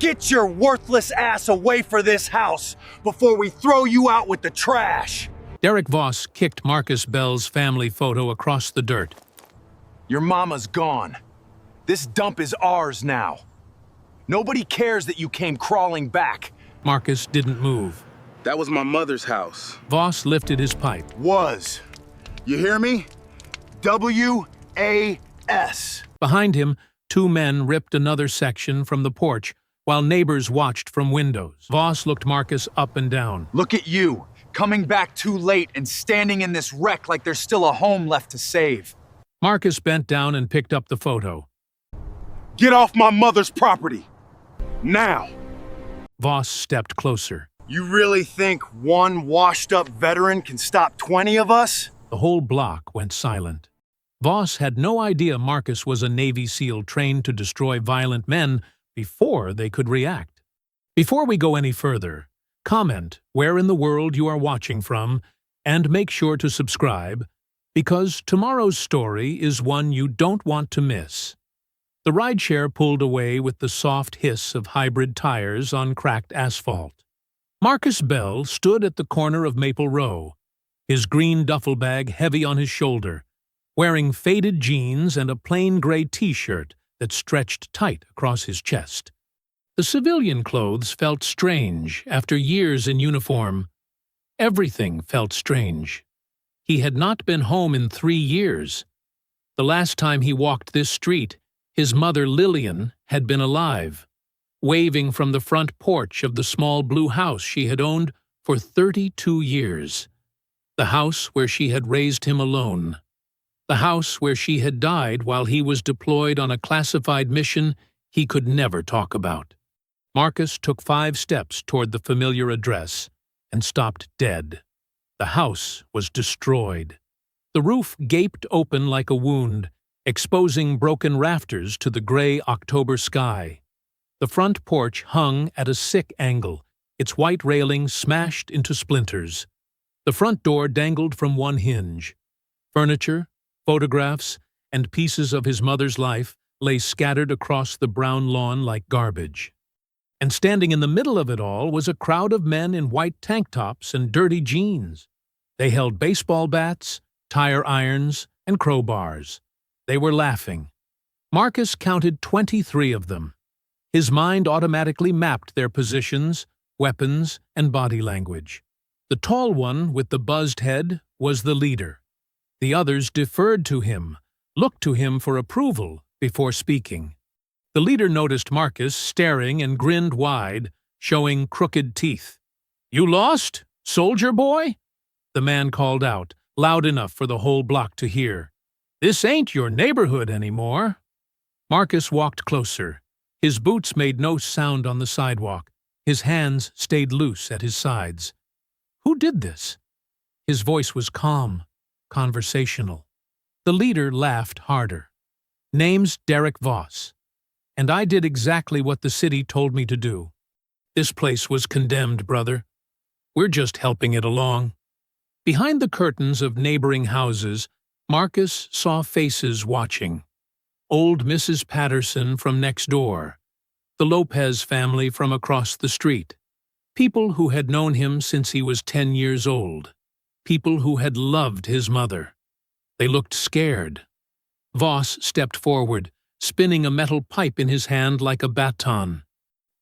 Get your worthless ass away from this house before we throw you out with the trash! Derek Voss kicked Marcus Bell's family photo across the dirt. Your mama's gone. This dump is ours now. Nobody cares that you came crawling back. Marcus didn't move. That was my mother's house. Voss lifted his pipe. Was. You hear me? W-A-S. Behind him, two men ripped another section from the porch while neighbors watched from windows. Voss looked Marcus up and down. Look at you, coming back too late and standing in this wreck like there's still a home left to save. Marcus bent down and picked up the photo. Get off my mother's property! Now! Voss stepped closer. You really think one washed-up veteran can stop 20 of us? The whole block went silent. Voss had no idea Marcus was a Navy SEAL trained to destroy violent men before they could react. Before we go any further, comment where in the world you are watching from and make sure to subscribe, because tomorrow's story is one you don't want to miss. The rideshare pulled away with the soft hiss of hybrid tires on cracked asphalt. Marcus Bell stood at the corner of Maple Row, his green duffel bag heavy on his shoulder, wearing faded jeans and a plain gray t-shirt that stretched tight across his chest. The civilian clothes felt strange after years in uniform. Everything felt strange. He had not been home in 3 years. The last time he walked this street, his mother Lillian had been alive, waving from the front porch of the small blue house she had owned for 32 years. The house where she had raised him alone. The house where she had died while he was deployed on a classified mission he could never talk about. Marcus took 5 steps toward the familiar address and stopped dead. The house was destroyed. The roof gaped open like a wound, exposing broken rafters to the gray October sky. The front porch hung at a sick angle, its white railing smashed into splinters. The front door dangled from one hinge. Furniture, photographs, and pieces of his mother's life lay scattered across the brown lawn like garbage. And standing in the middle of it all was a crowd of men in white tank tops and dirty jeans. They held baseball bats, tire irons, and crowbars. They were laughing. Marcus counted 23 of them. His mind automatically mapped their positions, weapons, and body language. The tall one with the buzzed head was the leader. The others deferred to him, looked to him for approval before speaking. The leader noticed Marcus staring and grinned wide, showing crooked teeth. "You lost, soldier boy?" The man called out, loud enough for the whole block to hear. "This ain't your neighborhood anymore." Marcus walked closer. His boots made no sound on the sidewalk. His hands stayed loose at his sides. Who did this? His voice was calm, conversational. The leader laughed harder. "Name's Derek Voss, and I did exactly what the city told me to do. This place was condemned, brother. We're just helping it along." Behind the curtains of neighboring houses, Marcus saw faces watching. Old Mrs. Patterson from next door, the Lopez family from across the street, people who had known him since he was 10 years old, people who had loved his mother. They looked scared. Voss stepped forward, spinning a metal pipe in his hand like a baton.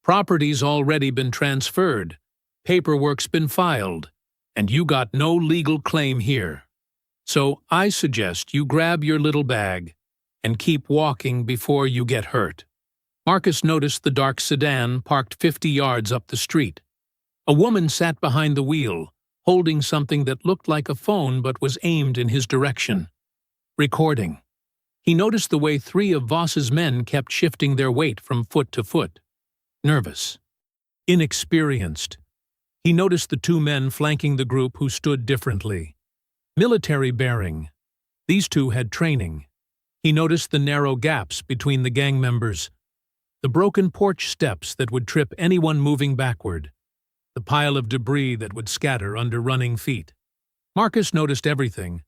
"Property's already been transferred, paperwork's been filed, and you got no legal claim here. So I suggest you grab your little bag and keep walking before you get hurt." Marcus noticed the dark sedan parked 50 yards up the street. A woman sat behind the wheel, holding something that looked like a phone but was aimed in his direction. Recording. He noticed the way 3 of Voss's men kept shifting their weight from foot to foot. Nervous. Inexperienced. He noticed the 2 men flanking the group who stood differently. Military bearing. These 2 had training. He noticed the narrow gaps between the gang members, the broken porch steps that would trip anyone moving backward, the pile of debris that would scatter under running feet. Marcus noticed everything,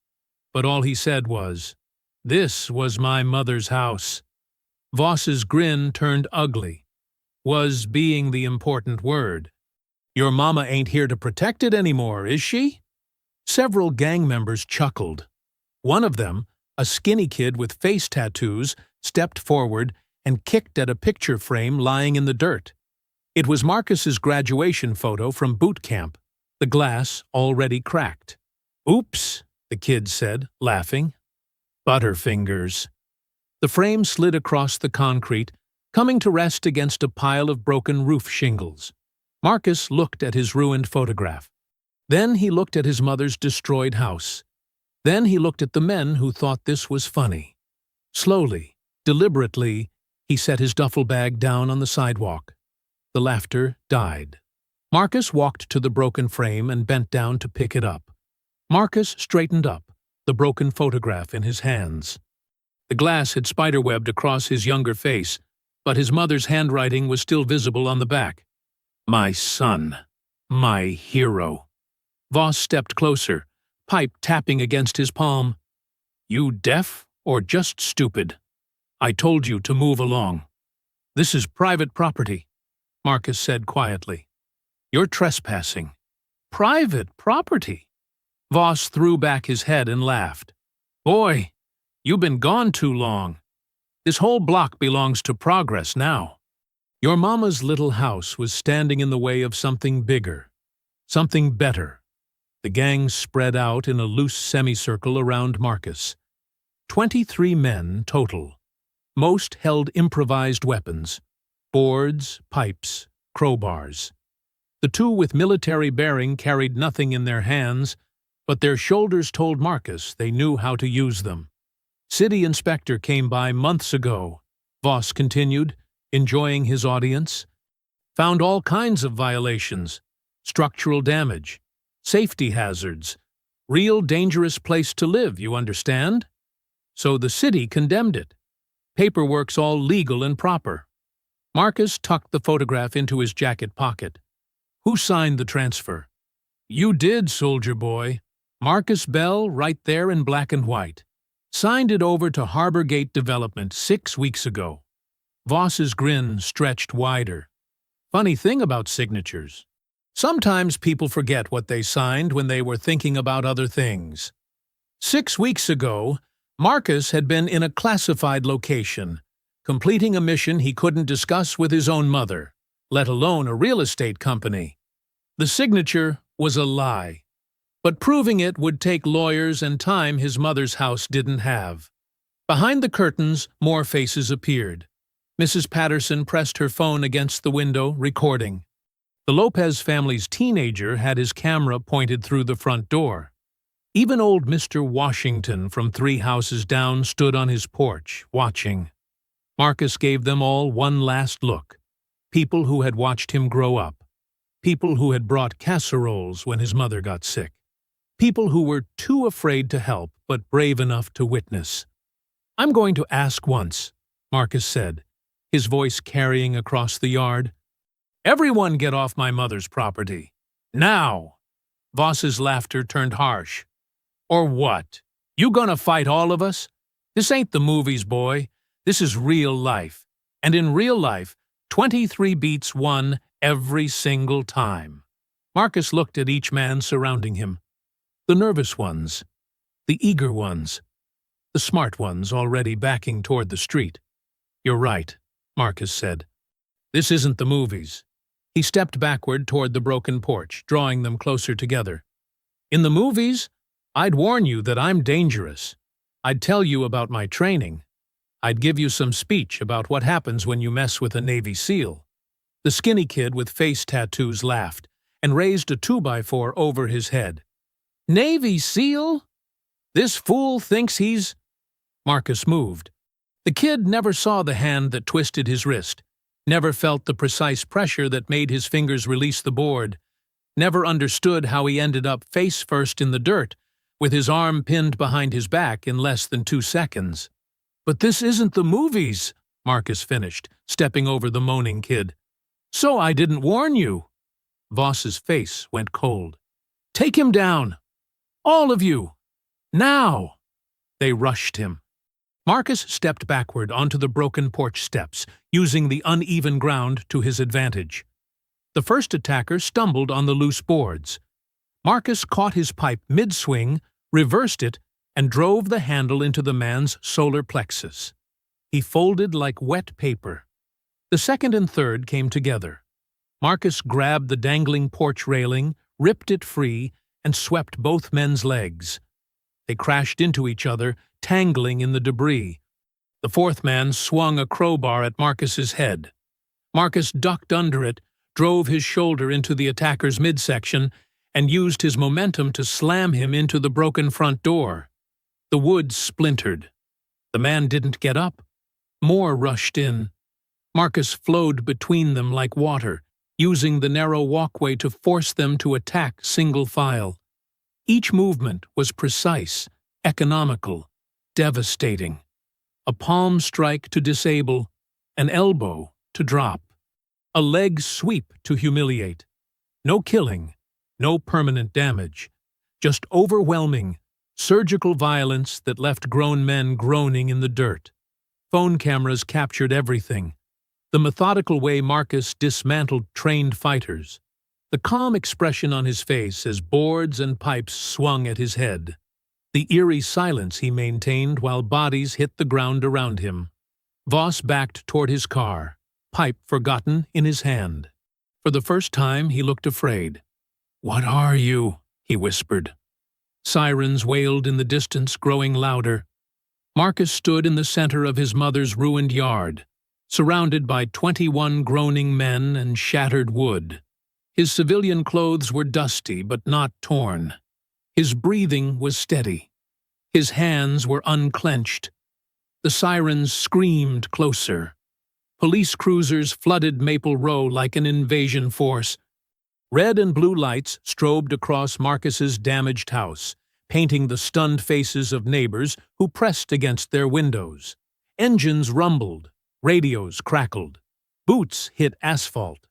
but all he said was, "This was my mother's house." Voss's grin turned ugly. Was being the important word. Your mama ain't here to protect it anymore, is she? Several gang members chuckled. One of them, a skinny kid with face tattoos, stepped forward and kicked at a picture frame lying in the dirt. It was Marcus's graduation photo from boot camp, the glass already cracked. "Oops," the kid said, laughing. "Butterfingers." The frame slid across the concrete, coming to rest against a pile of broken roof shingles. Marcus looked at his ruined photograph. Then he looked at his mother's destroyed house. Then he looked at the men who thought this was funny. Slowly, deliberately, he set his duffel bag down on the sidewalk. The laughter died. Marcus walked to the broken frame and bent down to pick it up. Marcus straightened up, the broken photograph in his hands. The glass had spiderwebbed across his younger face, but his mother's handwriting was still visible on the back. "My son. My hero." Voss stepped closer, pipe tapping against his palm. "You deaf or just stupid? I told you to move along." "This is private property," Marcus said quietly. "You're trespassing." "Private property?" Voss threw back his head and laughed. "Boy, you've been gone too long. This whole block belongs to Progress now." Your mama's little house was standing in the way of something bigger, something better. The gang spread out in a loose semicircle around Marcus. 23 men total. Most held improvised weapons: boards, pipes, crowbars. The two with military bearing carried nothing in their hands, but their shoulders told Marcus they knew how to use them. "City inspector came by months ago," Voss continued, enjoying his audience. "Found all kinds of violations: structural damage, safety hazards, real dangerous place to live, you understand? So the city condemned it. Paperwork's all legal and proper." Marcus tucked the photograph into his jacket pocket. "Who signed the transfer?" "You did, soldier boy. Marcus Bell, right there in black and white. Signed it over to Harbor Gate Development 6 weeks ago." Voss's grin stretched wider. "Funny thing about signatures. Sometimes people forget what they signed when they were thinking about other things." 6 weeks ago, Marcus had been in a classified location, completing a mission he couldn't discuss with his own mother, let alone a real estate company. The signature was a lie, but proving it would take lawyers and time his mother's house didn't have. Behind the curtains, more faces appeared. Mrs. Patterson pressed her phone against the window, recording. The Lopez family's teenager had his camera pointed through the front door. Even old Mr. Washington from 3 houses down stood on his porch, watching. Marcus gave them all one last look. People who had watched him grow up. People who had brought casseroles when his mother got sick. People who were too afraid to help but brave enough to witness. "I'm going to ask once," Marcus said, his voice carrying across the yard. "Everyone get off my mother's property. Now!" Voss's laughter turned harsh. "Or what? You gonna fight all of us? This ain't the movies, boy. This is real life. And in real life, 23 beats 1 every single time." Marcus looked at each man surrounding him. The nervous ones, the eager ones, the smart ones already backing toward the street. "You're right," Marcus said. "This isn't the movies." He stepped backward toward the broken porch, drawing them closer together. "In the movies, I'd warn you that I'm dangerous. I'd tell you about my training. I'd give you some speech about what happens when you mess with a Navy SEAL." The skinny kid with face tattoos laughed and raised a 2x4 over his head. "Navy SEAL? This fool thinks he's—" Marcus moved. The kid never saw the hand that twisted his wrist, never felt the precise pressure that made his fingers release the board, never understood how he ended up face first in the dirt, with his arm pinned behind his back in less than 2 seconds. "But this isn't the movies," Marcus finished, stepping over the moaning kid. "So I didn't warn you." Voss's face went cold. "Take him down. All of you. Now." They rushed him. Marcus stepped backward onto the broken porch steps, using the uneven ground to his advantage. The first attacker stumbled on the loose boards. Marcus caught his pipe mid-swing, reversed it, and drove the handle into the man's solar plexus. He folded like wet paper. The second and third came together. Marcus grabbed the dangling porch railing, ripped it free, and swept both men's legs. They crashed into each other, tangling in the debris. The fourth man swung a crowbar at Marcus's head. Marcus ducked under it, drove his shoulder into the attacker's midsection, and used his momentum to slam him into the broken front door. The wood splintered. The man didn't get up. More rushed in. Marcus flowed between them like water, using the narrow walkway to force them to attack single file. Each movement was precise, economical, devastating. A palm strike to disable, an elbow to drop, a leg sweep to humiliate. No killing, no permanent damage, just overwhelming, surgical violence that left grown men groaning in the dirt. Phone cameras captured everything. The methodical way Marcus dismantled trained fighters. The calm expression on his face as boards and pipes swung at his head. The eerie silence he maintained while bodies hit the ground around him. Voss backed toward his car, pipe forgotten in his hand. For the first time, he looked afraid. "What are you?" he whispered. Sirens wailed in the distance, growing louder. Marcus stood in the center of his mother's ruined yard, surrounded by 21 groaning men and shattered wood. His civilian clothes were dusty but not torn. His breathing was steady. His hands were unclenched. The sirens screamed closer. Police cruisers flooded Maple Row like an invasion force. Red and blue lights strobed across Marcus's damaged house, painting the stunned faces of neighbors who pressed against their windows. Engines rumbled, radios crackled, boots hit asphalt.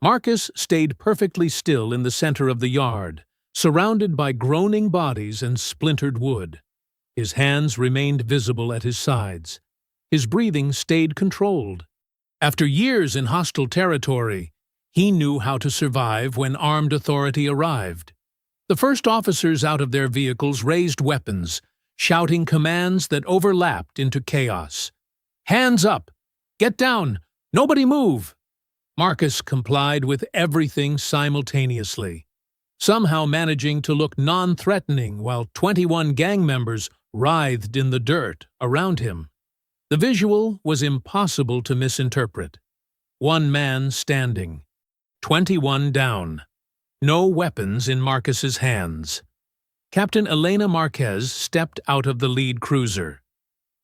Marcus stayed perfectly still in the center of the yard, surrounded by groaning bodies and splintered wood. His hands remained visible at his sides. His breathing stayed controlled. After years in hostile territory, he knew how to survive when armed authority arrived. The first officers out of their vehicles raised weapons, shouting commands that overlapped into chaos. "Hands up! Get down! Nobody move!" Marcus complied with everything simultaneously, somehow managing to look non-threatening while 21 gang members writhed in the dirt around him. The visual was impossible to misinterpret. One man standing, 21 down, no weapons in Marcus's hands. Captain Elena Marquez stepped out of the lead cruiser.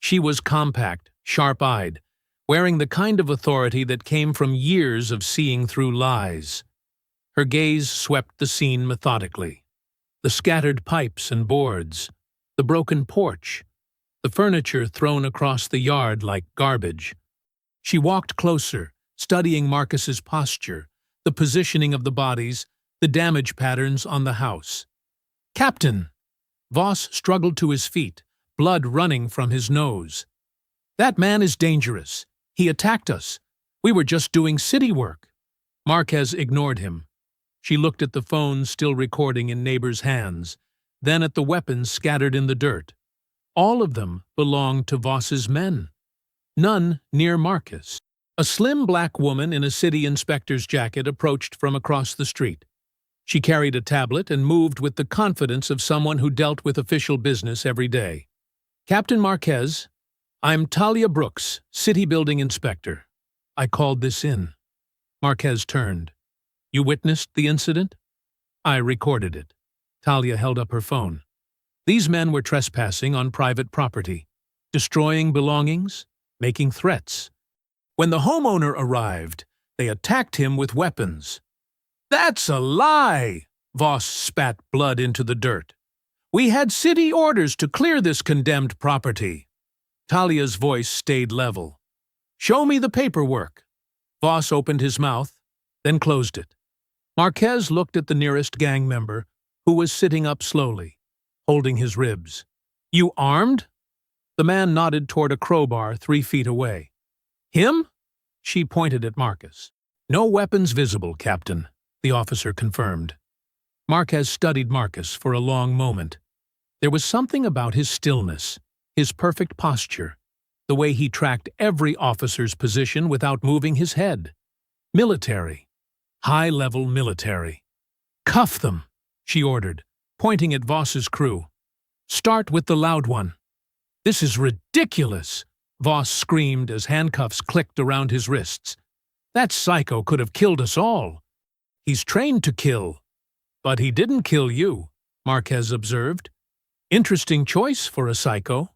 She was compact, sharp-eyed, wearing the kind of authority that came from years of seeing through lies. Her gaze swept the scene methodically. The scattered pipes and boards, the broken porch, the furniture thrown across the yard like garbage. She walked closer, studying Marcus's posture, the positioning of the bodies, the damage patterns on the house. "Captain!" Voss struggled to his feet, blood running from his nose. "That man is dangerous. He attacked us. We were just doing city work." Marquez ignored him. She looked at the phone still recording in neighbors' hands, then at the weapons scattered in the dirt. All of them belonged to Voss's men. None near Marcus. A slim black woman in a city inspector's jacket approached from across the street. She carried a tablet and moved with the confidence of someone who dealt with official business every day. "Captain Marquez, I'm Talia Brooks, city building inspector. I called this in." Marquez turned. "You witnessed the incident?" "I recorded it." Talia held up her phone. "These men were trespassing on private property, destroying belongings, making threats. When the homeowner arrived, they attacked him with weapons." "That's a lie!" Voss spat blood into the dirt. "We had city orders to clear this condemned property." Talia's voice stayed level. "Show me the paperwork." Voss opened his mouth, then closed it. Marquez looked at the nearest gang member, who was sitting up slowly, holding his ribs. "You armed?" The man nodded toward a crowbar 3 feet away. Him? She pointed at Marcus. No weapons visible, Captain, the officer confirmed. Marquez studied Marcus for a long moment. There was something about his stillness, his perfect posture, the way he tracked every officer's position without moving his head. Military. High-level military. Cuff them, she ordered, pointing at Voss's crew. Start with the loud one. This is ridiculous, Voss screamed as handcuffs clicked around his wrists. That psycho could have killed us all. He's trained to kill. But he didn't kill you, Marquez observed. Interesting choice for a psycho.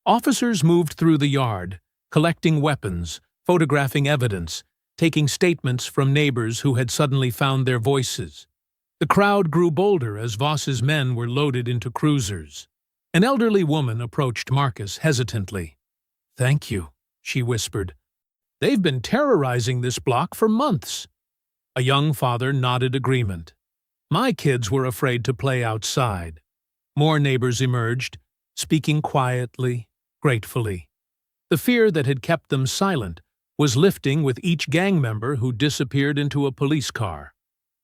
Officers moved through the yard, collecting weapons, photographing evidence, taking statements from neighbors who had suddenly found their voices. The crowd grew bolder as Voss's men were loaded into cruisers. An elderly woman approached Marcus hesitantly. Thank you, she whispered. They've been terrorizing this block for months. A young father nodded agreement. My kids were afraid to play outside. More neighbors emerged, speaking quietly, gratefully. The fear that had kept them silent was lifting with each gang member who disappeared into a police car.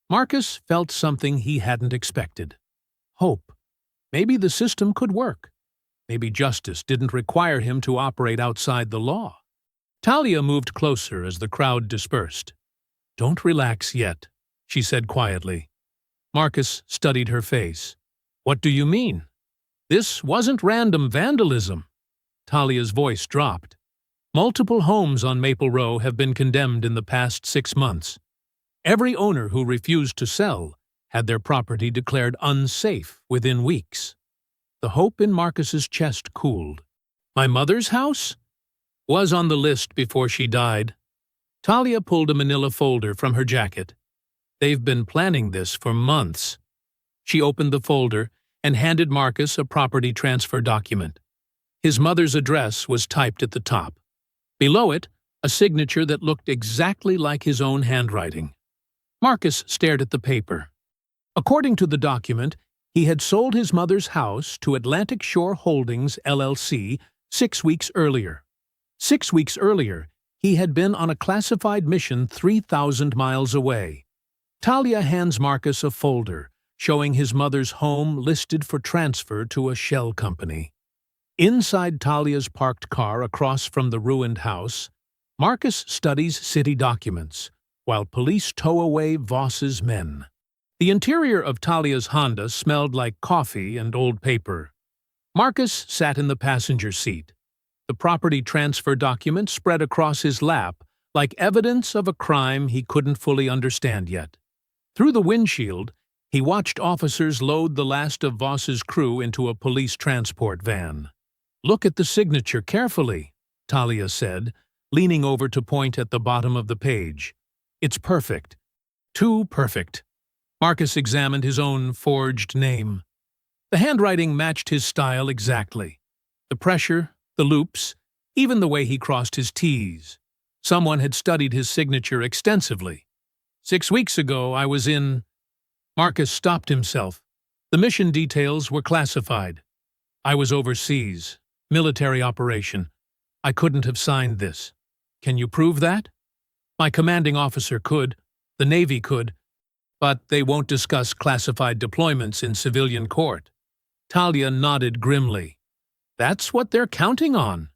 Marcus felt something he hadn't expected. Hope. Maybe the system could work. Maybe justice didn't require him to operate outside the law. Talia moved closer as the crowd dispersed. Don't relax yet, she said quietly. Marcus studied her face. What do you mean? This wasn't random vandalism. Talia's voice dropped. Multiple homes on Maple Row have been condemned in the past 6 months. Every owner who refused to sell had their property declared unsafe within weeks. The hope in Marcus's chest cooled. My mother's house? Was on the list before she died. Talia pulled a manila folder from her jacket. They've been planning this for months. She opened the folder and handed Marcus a property transfer document. His mother's address was typed at the top. Below it, a signature that looked exactly like his own handwriting. Marcus stared at the paper. According to the document, he had sold his mother's house to Atlantic Shore Holdings, LLC, 6 weeks earlier. 6 weeks earlier, he had been on a classified mission 3,000 miles away. Talia hands Marcus a folder showing his mother's home listed for transfer to a shell company. Inside Talia's parked car across from the ruined house, Marcus studies city documents, while police tow away Voss's men. The interior of Talia's Honda smelled like coffee and old paper. Marcus sat in the passenger seat. The property transfer document spread across his lap like evidence of a crime he couldn't fully understand yet. Through the windshield, he watched officers load the last of Voss's crew into a police transport van. Look at the signature carefully, Talia said, leaning over to point at the bottom of the page. It's perfect. Too perfect. Marcus examined his own forged name. The handwriting matched his style exactly. The pressure, the loops, even the way he crossed his T's. Someone had studied his signature extensively. 6 weeks ago, I was in... Marcus stopped himself. The mission details were classified. I was overseas. Military operation. I couldn't have signed this. Can you prove that? My commanding officer could. The Navy could. But they won't discuss classified deployments in civilian court. Talia nodded grimly. That's what they're counting on.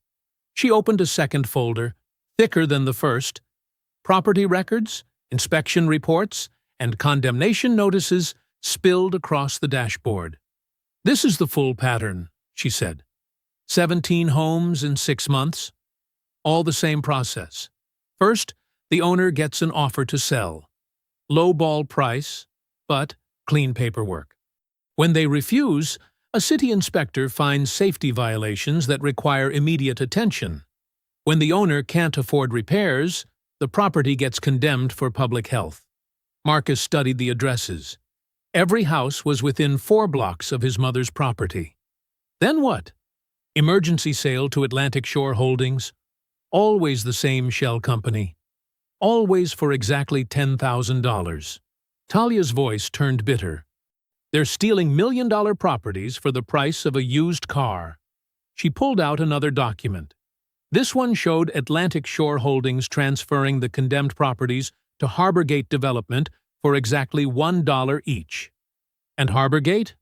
She opened a second folder, thicker than the first. Property records, inspection reports, and condemnation notices spilled across the dashboard. This is the full pattern, she said. 17 homes in 6 months. All the same process. First, the owner gets an offer to sell. Low-ball price, but clean paperwork. When they refuse, a city inspector finds safety violations that require immediate attention. When the owner can't afford repairs, the property gets condemned for public health. Marcus studied the addresses. Every house was within 4 blocks of his mother's property. Then what? Emergency sale to Atlantic Shore Holdings. Always the same shell company. Always for exactly $10,000. Talia's voice turned bitter. They're stealing $1 million properties for the price of a used car. She pulled out another document. This one showed Atlantic Shore Holdings transferring the condemned properties to Harborgate Development for exactly $1 each. And Harborgate?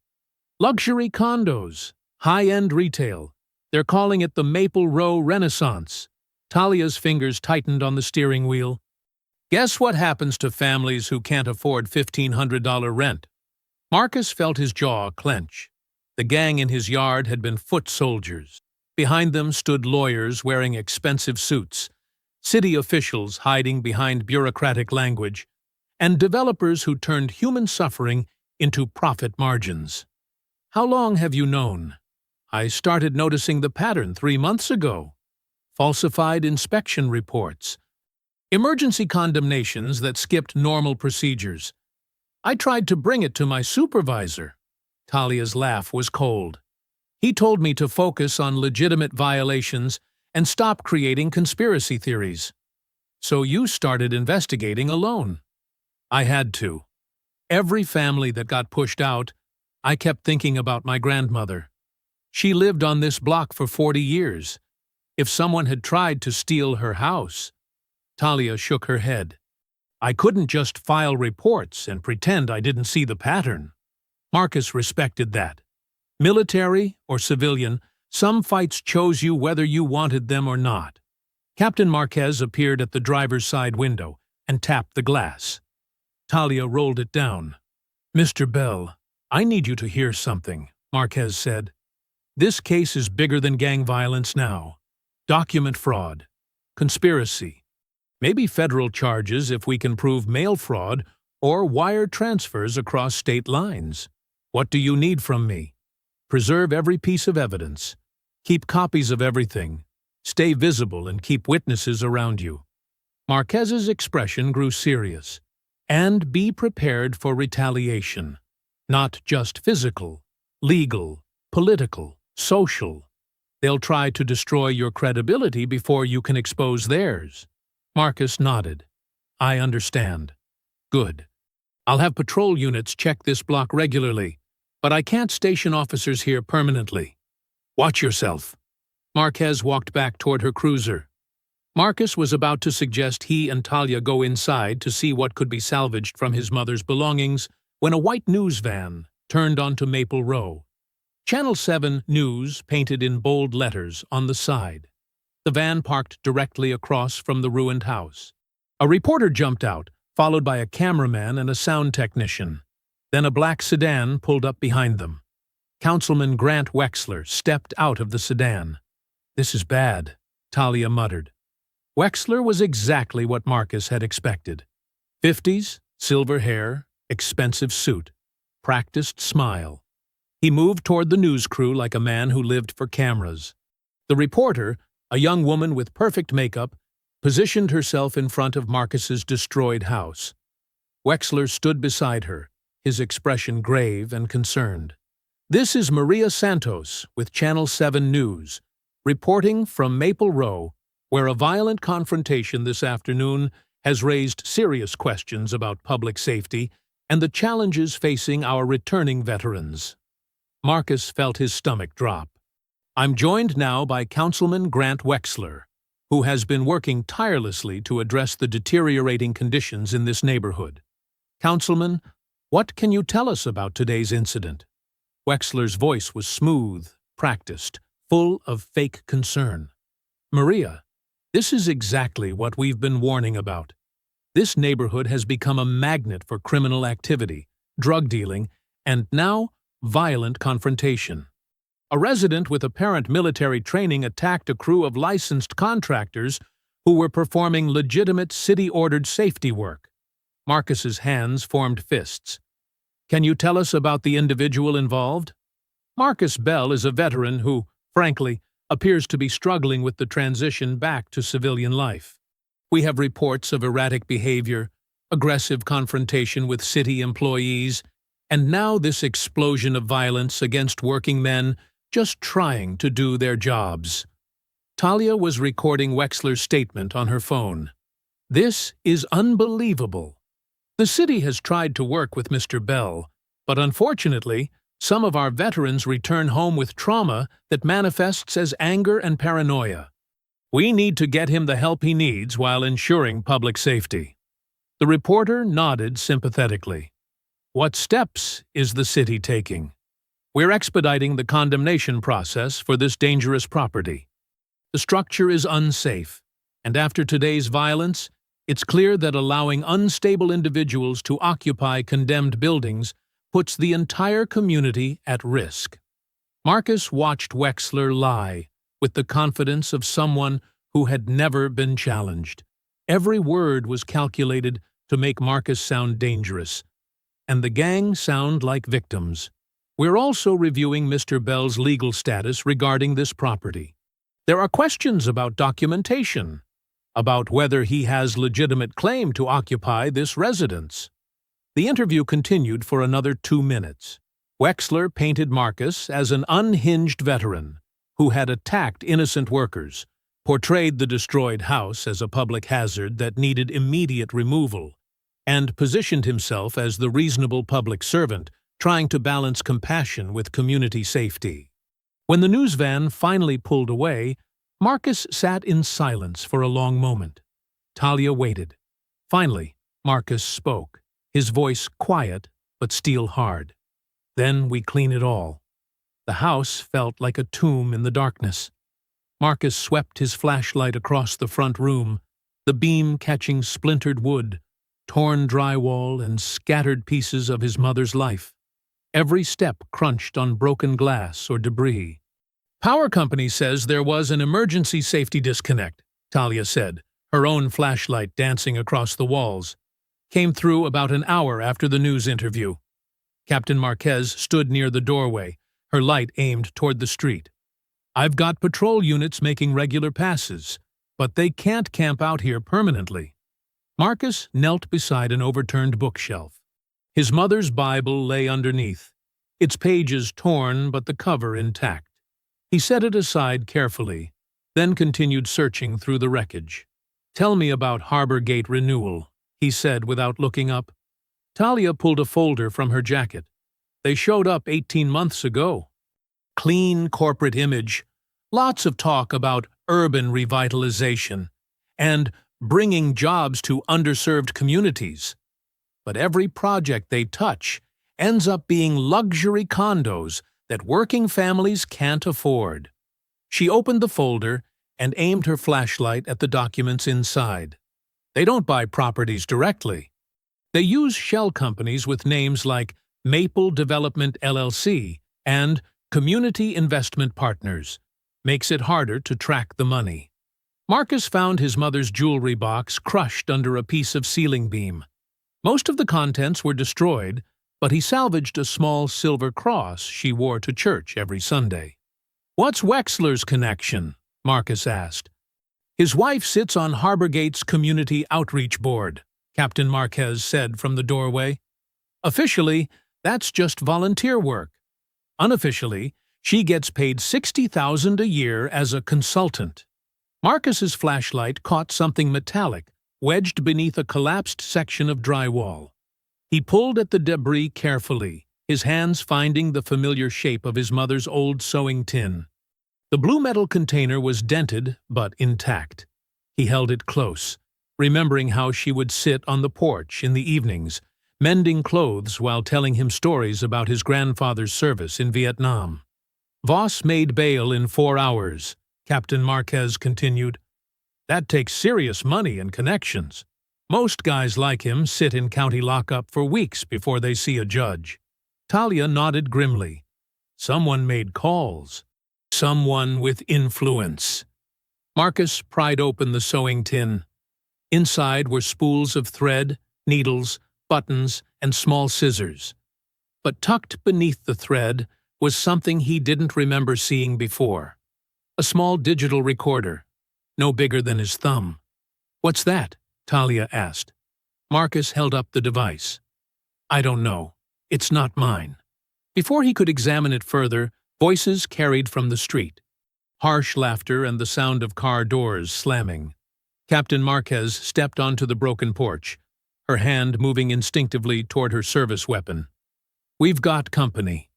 Luxury condos, high-end retail. They're calling it the Maple Row Renaissance. Talia's fingers tightened on the steering wheel. Guess what happens to families who can't afford $1,500 rent? Marcus felt his jaw clench. The gang in his yard had been foot soldiers. Behind them stood lawyers wearing expensive suits, city officials hiding behind bureaucratic language, and developers who turned human suffering into profit margins. How long have you known? I started noticing the pattern 3 months ago. Falsified inspection reports. Emergency condemnations that skipped normal procedures. I tried to bring it to my supervisor. Talia's laugh was cold. He told me to focus on legitimate violations and stop creating conspiracy theories. So you started investigating alone. I had to. Every family that got pushed out, I kept thinking about my grandmother. She lived on this block for 40 years. If someone had tried to steal her house... Talia shook her head. I couldn't just file reports and pretend I didn't see the pattern. Marcus respected that. Military or civilian, some fights chose you whether you wanted them or not. Captain Marquez appeared at the driver's side window and tapped the glass. Talia rolled it down. Mr. Bell, I need you to hear something, Marquez said. This case is bigger than gang violence now. Document fraud. Conspiracy. Maybe federal charges if we can prove mail fraud or wire transfers across state lines. What do you need from me? Preserve every piece of evidence. Keep copies of everything. Stay visible and keep witnesses around you. Marquez's expression grew serious. And be prepared for retaliation. Not just physical, legal, political, social. They'll try to destroy your credibility before you can expose theirs. Marcus nodded. I understand. Good. I'll have patrol units check this block regularly, but I can't station officers here permanently. Watch yourself. Marquez walked back toward her cruiser. Marcus was about to suggest he and Talia go inside to see what could be salvaged from his mother's belongings when a white news van turned onto Maple Row. Channel 7 News painted in bold letters on the side. The van parked directly across from the ruined house. A reporter jumped out, followed by a cameraman and a sound technician. Then a black sedan pulled up behind them. Councilman Grant Wexler stepped out of the sedan. This is bad, Talia muttered. Wexler was exactly what Marcus had expected. 50s, silver hair, expensive suit, practiced smile. He moved toward the news crew like a man who lived for cameras. The reporter, a young woman with perfect makeup, positioned herself in front of Marcus's destroyed house. Wexler stood beside her, his expression grave and concerned. This is Maria Santos with Channel 7 News, reporting from Maple Row, where a violent confrontation this afternoon has raised serious questions about public safety and the challenges facing our returning veterans. Marcus felt his stomach drop. I'm joined now by Councilman Grant Wexler, who has been working tirelessly to address the deteriorating conditions in this neighborhood. Councilman, what can you tell us about today's incident? Wexler's voice was smooth, practiced, full of fake concern. Maria, this is exactly what we've been warning about. This neighborhood has become a magnet for criminal activity, drug dealing, and now violent confrontation. A resident with apparent military training attacked a crew of licensed contractors who were performing legitimate city-ordered safety work. Marcus's hands formed fists. Can you tell us about the individual involved? Marcus Bell is a veteran who, frankly, appears to be struggling with the transition back to civilian life. We have reports of erratic behavior, aggressive confrontation with city employees, and now this explosion of violence against working men just trying to do their jobs. Talia was recording Wexler's statement on her phone. This is unbelievable. The city has tried to work with Mr. Bell, but unfortunately, Some of our veterans return home with trauma that manifests as anger and paranoia. We need to get him the help he needs while ensuring public safety." The reporter nodded sympathetically. "What steps is the city taking?" "We're expediting the condemnation process for this dangerous property. The structure is unsafe, and after today's violence, it's clear that allowing unstable individuals to occupy condemned buildings puts the entire community at risk." Marcus watched Wexler lie with the confidence of someone who had never been challenged. Every word was calculated to make Marcus sound dangerous, and the gang sound like victims. "We're also reviewing Mr. Bell's legal status regarding this property. There are questions about documentation, about whether he has legitimate claim to occupy this residence." The interview continued for another 2 minutes. Wexler painted Marcus as an unhinged veteran who had attacked innocent workers, portrayed the destroyed house as a public hazard that needed immediate removal, and positioned himself as the reasonable public servant trying to balance compassion with community safety. When the news van finally pulled away, Marcus sat in silence for a long moment. Talia waited. Finally, Marcus spoke, his voice quiet but steel hard. "Then we clean it all." The house felt like a tomb in the darkness. Marcus swept his flashlight across the front room, the beam catching splintered wood, torn drywall, and scattered pieces of his mother's life. Every step crunched on broken glass or debris. "Power company says there was an emergency safety disconnect," Talia said, her own flashlight dancing across the walls. "Came through about an hour after the news interview." Captain Marquez stood near the doorway, her light aimed toward the street. "I've got patrol units making regular passes, but they can't camp out here permanently." Marcus knelt beside an overturned bookshelf. His mother's Bible lay underneath, its pages torn but the cover intact. He set it aside carefully, then continued searching through the wreckage. "Tell me about Harbor Gate renewal," he said without looking up. Talia pulled a folder from her jacket. "They showed up 18 months ago. Clean corporate image, lots of talk about urban revitalization, and bringing jobs to underserved communities. But every project they touch ends up being luxury condos that working families can't afford." She opened the folder and aimed her flashlight at the documents inside. "They don't buy properties directly. They use shell companies with names like Maple Development LLC and Community Investment Partners. Makes it harder to track the money." Marcus found his mother's jewelry box crushed under a piece of ceiling beam. Most of the contents were destroyed, but he salvaged a small silver cross she wore to church every Sunday. "What's Wexler's connection?" Marcus asked. "His wife sits on Harbor Gate's Community Outreach Board," Captain Marquez said from the doorway. "Officially, that's just volunteer work. Unofficially, she gets paid $60,000 a year as a consultant." Marcus's flashlight caught something metallic wedged beneath a collapsed section of drywall. He pulled at the debris carefully, his hands finding the familiar shape of his mother's old sewing tin. The blue metal container was dented but intact. He held it close, remembering how she would sit on the porch in the evenings, mending clothes while telling him stories about his grandfather's service in Vietnam. "Voss made bail in 4 hours," Captain Marquez continued. "That takes serious money and connections. Most guys like him sit in county lockup for weeks before they see a judge." Talia nodded grimly. "Someone made calls. Someone with influence." Marcus pried open the sewing tin. Inside were spools of thread, needles, buttons, and small scissors. But tucked beneath the thread was something he didn't remember seeing before. A small digital recorder, no bigger than his thumb. "What's that?" Talia asked. Marcus held up the device. "I don't know. It's not mine." Before he could examine it further, voices carried from the street. Harsh laughter and the sound of car doors slamming. Captain Marquez stepped onto the broken porch, her hand moving instinctively toward her service weapon. "We've got company."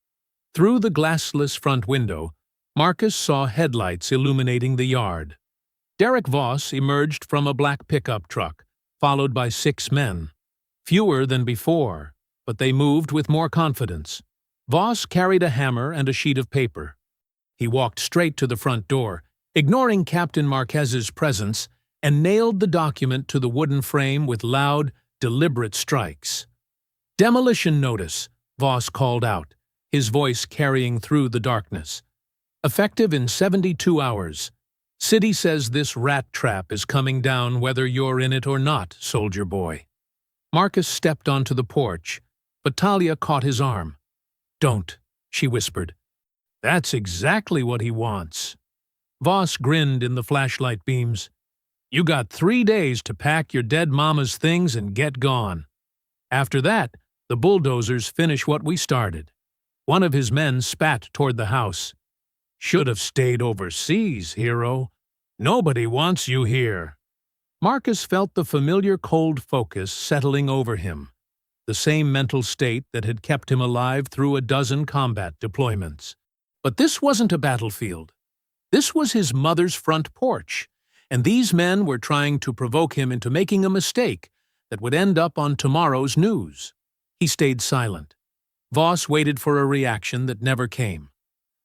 Through the glassless front window, Marcus saw headlights illuminating the yard. Derek Voss emerged from a black pickup truck, followed by 6 men. Fewer than before, but they moved with more confidence. Voss carried a hammer and a sheet of paper. He walked straight to the front door, ignoring Captain Marquez's presence, and nailed the document to the wooden frame with loud, deliberate strikes. "Demolition notice," Voss called out, his voice carrying through the darkness. "Effective in 72 hours. City says this rat trap is coming down whether you're in it or not, soldier boy." Marcus stepped onto the porch, but Talia caught his arm. "Don't," she whispered. "That's exactly what he wants." Voss grinned in the flashlight beams. "You got 3 days to pack your dead mama's things and get gone. After that, the bulldozers finish what we started." One of his men spat toward the house. "Should have stayed overseas, hero. Nobody wants you here." Marcus felt the familiar cold focus settling over him, the same mental state that had kept him alive through a dozen combat deployments. But this wasn't a battlefield. This was his mother's front porch, and these men were trying to provoke him into making a mistake that would end up on tomorrow's news. He stayed silent. Voss waited for a reaction that never came.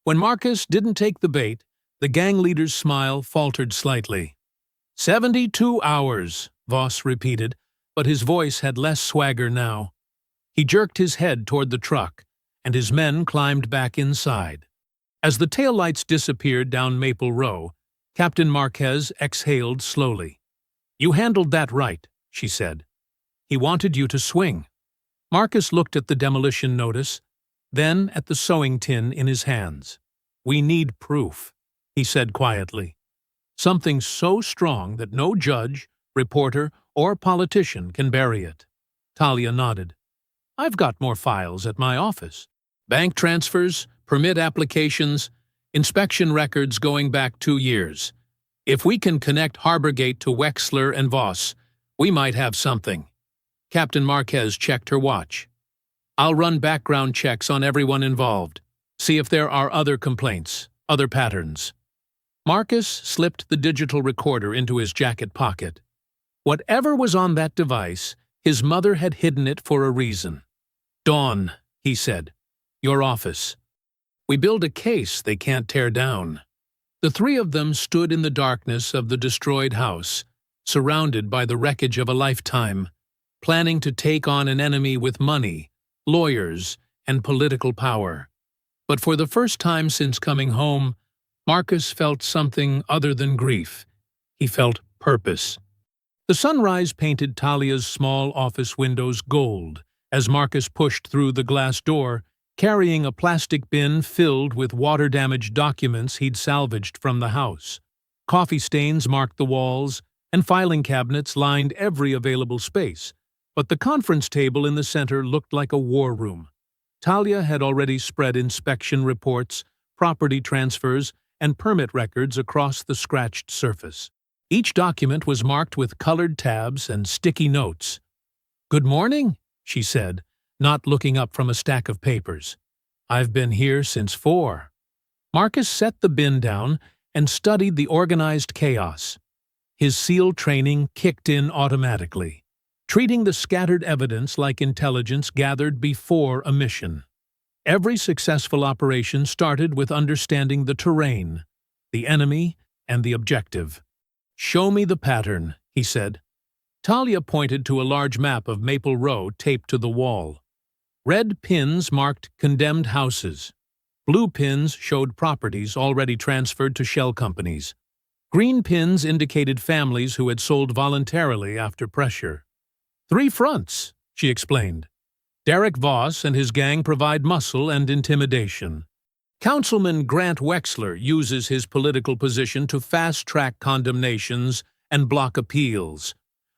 When Marcus didn't take the bait, the gang leader's smile faltered slightly. 72 hours, Voss repeated, but his voice had less swagger now. He jerked his head toward the truck, and his men climbed back inside. As the taillights disappeared down Maple Row, Captain Marquez exhaled slowly. "You handled that right," she said. "He wanted you to swing." Marcus looked at the demolition notice, then at the sewing tin in his hands. "We need proof," he said quietly. "Something so strong that no judge, reporter, or politician can bury it." Talia nodded. "I've got more files at my office. Bank transfers, permit applications, inspection records going back 2 years. If we can connect Harborgate to Wexler and Voss, we might have something." Captain Marquez checked her watch. "I'll run background checks on everyone involved. See if there are other complaints, other patterns." Marcus slipped the digital recorder into his jacket pocket. Whatever was on that device, his mother had hidden it for a reason. "Dawn," he said. "Your office. We build a case they can't tear down." The 3 of them stood in the darkness of the destroyed house, surrounded by the wreckage of a lifetime, planning to take on an enemy with money, lawyers, and political power. But for the first time since coming home, Marcus felt something other than grief. He felt purpose. The sunrise painted Talia's small office windows gold as Marcus pushed through the glass door, carrying a plastic bin filled with water-damaged documents he'd salvaged from the house. Coffee stains marked the walls, and filing cabinets lined every available space. But the conference table in the center looked like a war room. Talia had already spread inspection reports, property transfers, and permit records across the scratched surface. Each document was marked with colored tabs and sticky notes. "Good morning," she said, not looking up from a stack of papers. "I've been here since 4. Marcus set the bin down and studied the organized chaos. His SEAL training kicked in automatically, treating the scattered evidence like intelligence gathered before a mission. Every successful operation started with understanding the terrain, the enemy, and the objective. "Show me the pattern," he said. Talia pointed to a large map of Maple Row taped to the wall. Red pins marked condemned houses. Blue pins showed properties already transferred to shell companies. Green pins indicated families who had sold voluntarily after pressure. 3 fronts, she explained. Derek Voss and his gang provide muscle and intimidation. Councilman Grant Wexler uses his political position to fast-track condemnations and block appeals.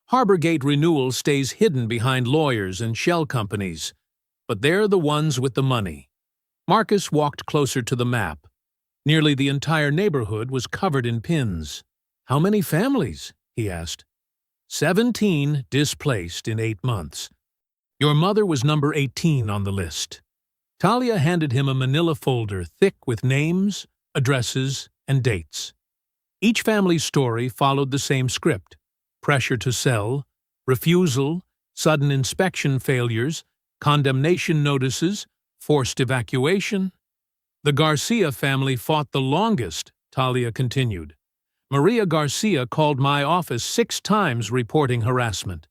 Harborgate Renewal stays hidden behind lawyers and shell companies, but they're the ones with the money. Marcus walked closer to the map. Nearly the entire neighborhood was covered in pins. "How many families?" he asked. 17 displaced in 8 months. Your mother was number 18 on the list. Talia handed him a manila folder thick with names, addresses, and dates. Each family's story followed the same script: pressure to sell, refusal, sudden inspection failures, condemnation notices, forced evacuation. The Garcia family fought the longest, Talia continued. Maria Garcia called my office 6 times reporting harassment.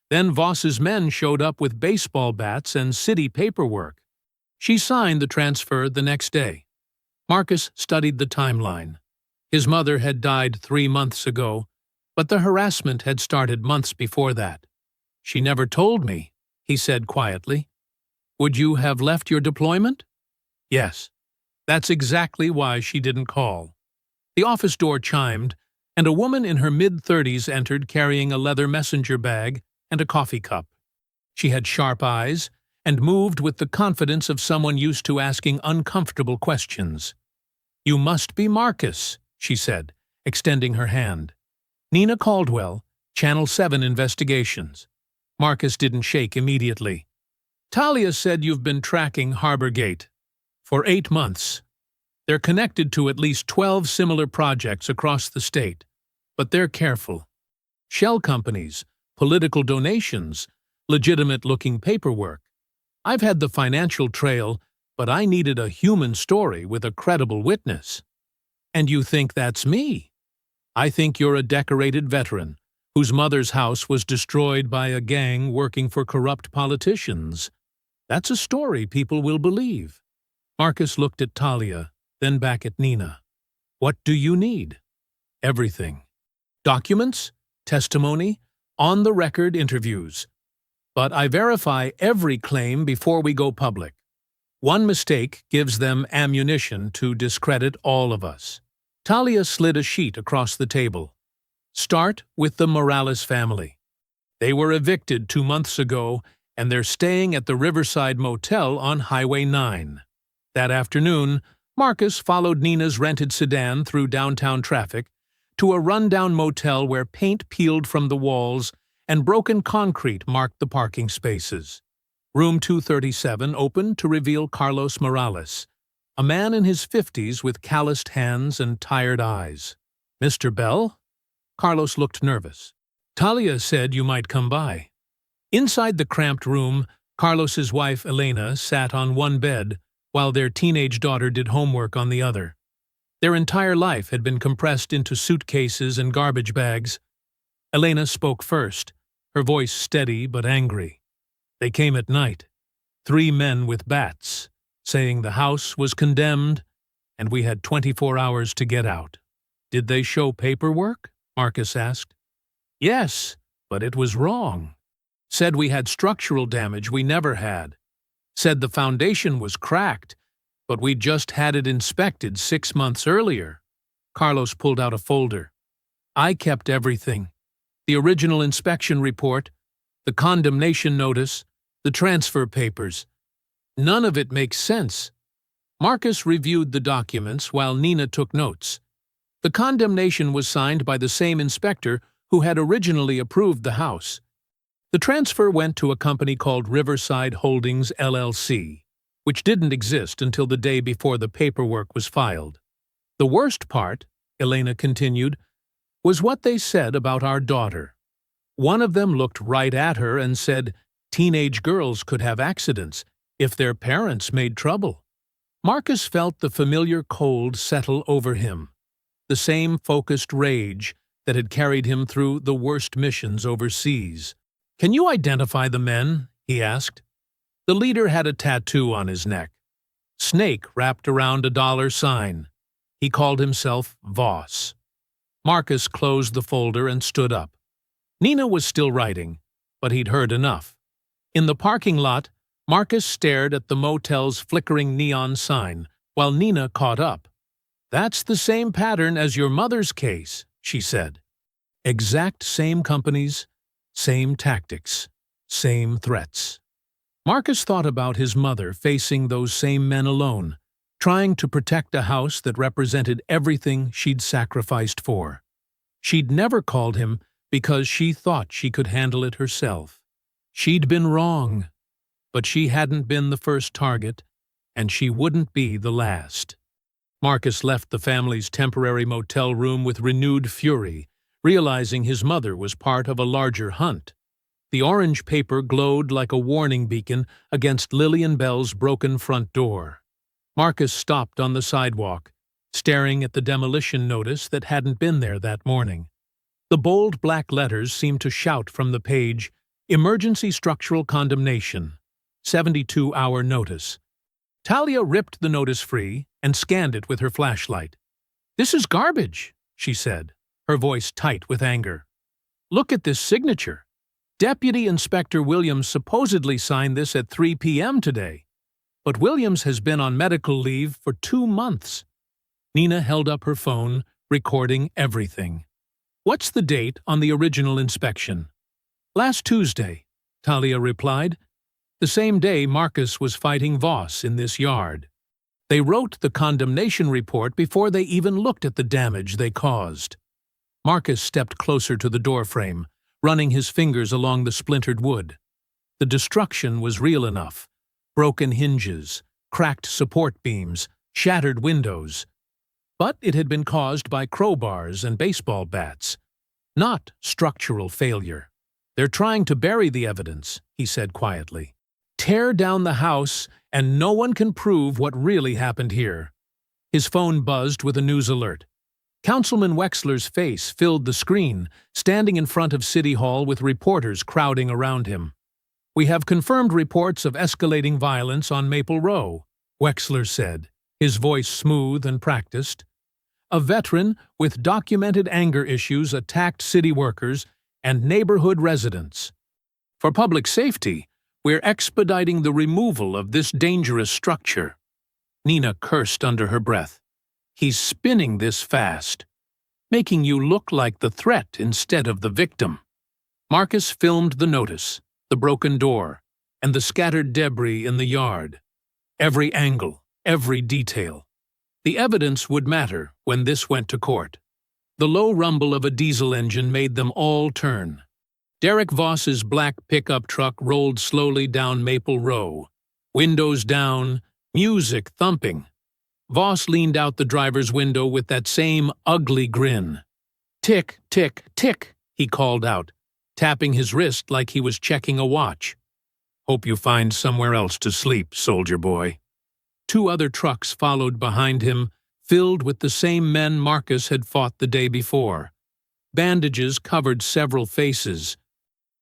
Then Voss's men showed up with baseball bats and city paperwork. She signed the transfer the next day. Marcus studied the timeline. His mother had died 3 months ago, but the harassment had started months before that. She never told me, he said quietly. Would you have left your deployment? Yes. That's exactly why she didn't call. The office door chimed, and a woman in her mid-30s entered carrying a leather messenger bag and a coffee cup. She had sharp eyes and moved with the confidence of someone used to asking uncomfortable questions. You must be Marcus, she said, extending her hand. Nina Caldwell, Channel 7 Investigations. Marcus didn't shake immediately. Talia said you've been tracking Harborgate for 8 months. They're connected to at least 12 similar projects across the state, but they're careful. Shell companies, political donations, legitimate-looking paperwork. I've had the financial trail, but I needed a human story with a credible witness. And you think that's me? I think you're a decorated veteran, whose mother's house was destroyed by a gang working for corrupt politicians. That's a story people will believe. Marcus looked at Talia, then back at Nina. What do you need? Everything. Documents, testimony, on-the-record interviews. But I verify every claim before we go public. One mistake gives them ammunition to discredit all of us. Talia slid a sheet across the table. Start with the Morales family. They were evicted 2 months ago, and they're staying at the Riverside Motel on Highway 9. That afternoon, Marcus followed Nina's rented sedan through downtown traffic to a rundown motel where paint peeled from the walls and broken concrete marked the parking spaces. Room 237 opened to reveal Carlos Morales, a man in his 50s with calloused hands and tired eyes. Mr. Bell? Carlos looked nervous. Talia said you might come by. Inside the cramped room, Carlos's wife Elena sat on one bed while their teenage daughter did homework on the other. Their entire life had been compressed into suitcases and garbage bags. Elena spoke first, her voice steady but angry. They came at night, 3 men with bats, saying the house was condemned and we had 24 hours to get out. Did they show paperwork? Marcus asked. Yes, but it was wrong. Said we had structural damage we never had. Said the foundation was cracked, but we'd just had it inspected 6 months earlier. Carlos pulled out a folder. I kept everything. The original inspection report, the condemnation notice, the transfer papers. None of it makes sense. Marcus reviewed the documents while Nina took notes. The condemnation was signed by the same inspector who had originally approved the house. The transfer went to a company called Riverside Holdings, LLC, which didn't exist until the day before the paperwork was filed. The worst part, Elena continued, was what they said about our daughter. One of them looked right at her and said teenage girls could have accidents if their parents made trouble. Marcus felt the familiar cold settle over him, the same focused rage that had carried him through the worst missions overseas. Can you identify the men? He asked. The leader had a tattoo on his neck. Snake wrapped around a dollar sign. He called himself Voss. Marcus closed the folder and stood up. Nina was still writing, but he'd heard enough. In the parking lot, Marcus stared at the motel's flickering neon sign, while Nina caught up. That's the same pattern as your mother's case, she said. Exact same companies, same tactics, same threats. Marcus thought about his mother facing those same men alone, trying to protect a house that represented everything she'd sacrificed for. She'd never called him because she thought she could handle it herself. She'd been wrong, but she hadn't been the first target, and she wouldn't be the last. Marcus left the family's temporary motel room with renewed fury, realizing his mother was part of a larger hunt. The orange paper glowed like a warning beacon against Lillian Bell's broken front door. Marcus stopped on the sidewalk, staring at the demolition notice that hadn't been there that morning. The bold black letters seemed to shout from the page, "Emergency structural condemnation. 72-hour notice." Talia ripped the notice free and scanned it with her flashlight. "This is garbage," she said, her voice tight with anger. "Look at this signature. Deputy Inspector Williams supposedly signed this at 3 p.m. today. But Williams has been on medical leave for 2 months. Nina held up her phone, recording everything. "What's the date on the original inspection?" "Last Tuesday," Talia replied. "The same day Marcus was fighting Voss in this yard. They wrote the condemnation report before they even looked at the damage they caused." Marcus stepped closer to the doorframe, running his fingers along the splintered wood. The destruction was real enough. Broken hinges, cracked support beams, shattered windows. But it had been caused by crowbars and baseball bats, not structural failure. "They're trying to bury the evidence," he said quietly. "Tear down the house, and no one can prove what really happened here." His phone buzzed with a news alert. Councilman Wexler's face filled the screen, standing in front of City Hall with reporters crowding around him. "We have confirmed reports of escalating violence on Maple Row," Wexler said, his voice smooth and practiced. "A veteran with documented anger issues attacked city workers and neighborhood residents. For public safety, we're expediting the removal of this dangerous structure." Nina cursed under her breath. "He's spinning this fast, making you look like the threat instead of the victim." Marcus filmed the notice, the broken door, and the scattered debris in the yard. Every angle, every detail. The evidence would matter when this went to court. The low rumble of a diesel engine made them all turn. Derek Voss's black pickup truck rolled slowly down Maple Row. Windows down, music thumping. Voss leaned out the driver's window with that same ugly grin. "Tick, tick, tick," he called out, tapping his wrist like he was checking a watch. "Hope you find somewhere else to sleep, soldier boy." 2 other trucks followed behind him, filled with the same men Marcus had fought the day before. Bandages covered several faces.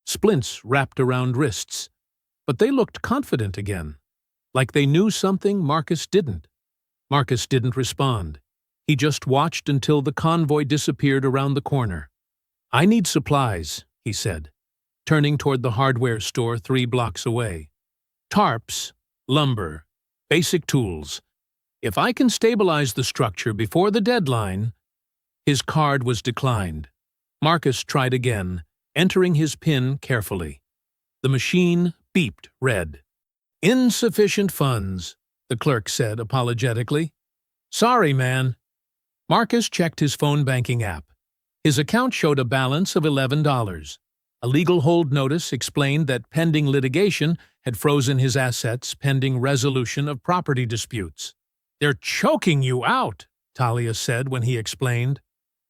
Splints wrapped around wrists. But they looked confident again, like they knew something Marcus didn't. Marcus didn't respond. He just watched until the convoy disappeared around the corner. "I need supplies," he said, turning toward the hardware store 3 blocks away. "Tarps, lumber, basic tools. If I can stabilize the structure before the deadline—" His card was declined. Marcus tried again, entering his PIN carefully. The machine beeped red. "Insufficient funds," the clerk said apologetically. "Sorry, man." Marcus checked his phone banking app. His account showed a balance of $11. A legal hold notice explained that pending litigation had frozen his assets pending resolution of property disputes. "They're choking you out," Talia said when he explained.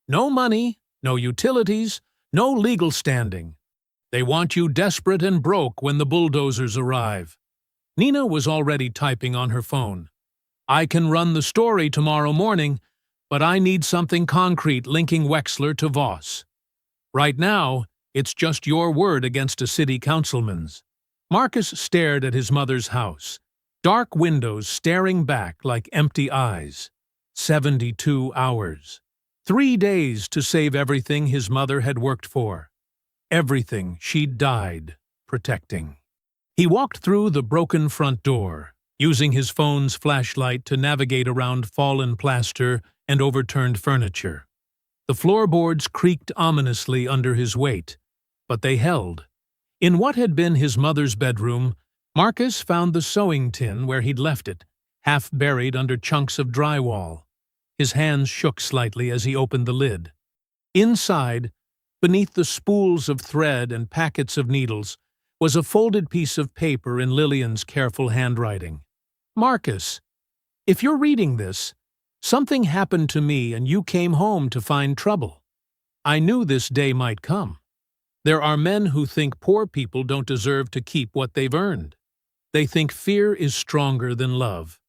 "No money, no utilities, no legal standing. They want you desperate and broke when the bulldozers arrive." Nina was already typing on her phone. "I can run the story tomorrow morning, but I need something concrete linking Wexler to Voss. Right now, it's just your word against a city councilman's." Marcus stared at his mother's house, dark windows staring back like empty eyes. 72 hours. 3 days to save everything his mother had worked for. Everything she'd died protecting. He walked through the broken front door, using his phone's flashlight to navigate around fallen plaster and overturned furniture. The floorboards creaked ominously under his weight, but they held. In what had been his mother's bedroom, Marcus found the sewing tin where he'd left it, half buried under chunks of drywall. His hands shook slightly as he opened the lid. Inside, beneath the spools of thread and packets of needles, was a folded piece of paper in Lillian's careful handwriting. Marcus, if you're reading this, something happened to me and you came home to find trouble. I knew this day might come. There are men who think poor people don't deserve to keep what they've earned. They think fear is stronger than love.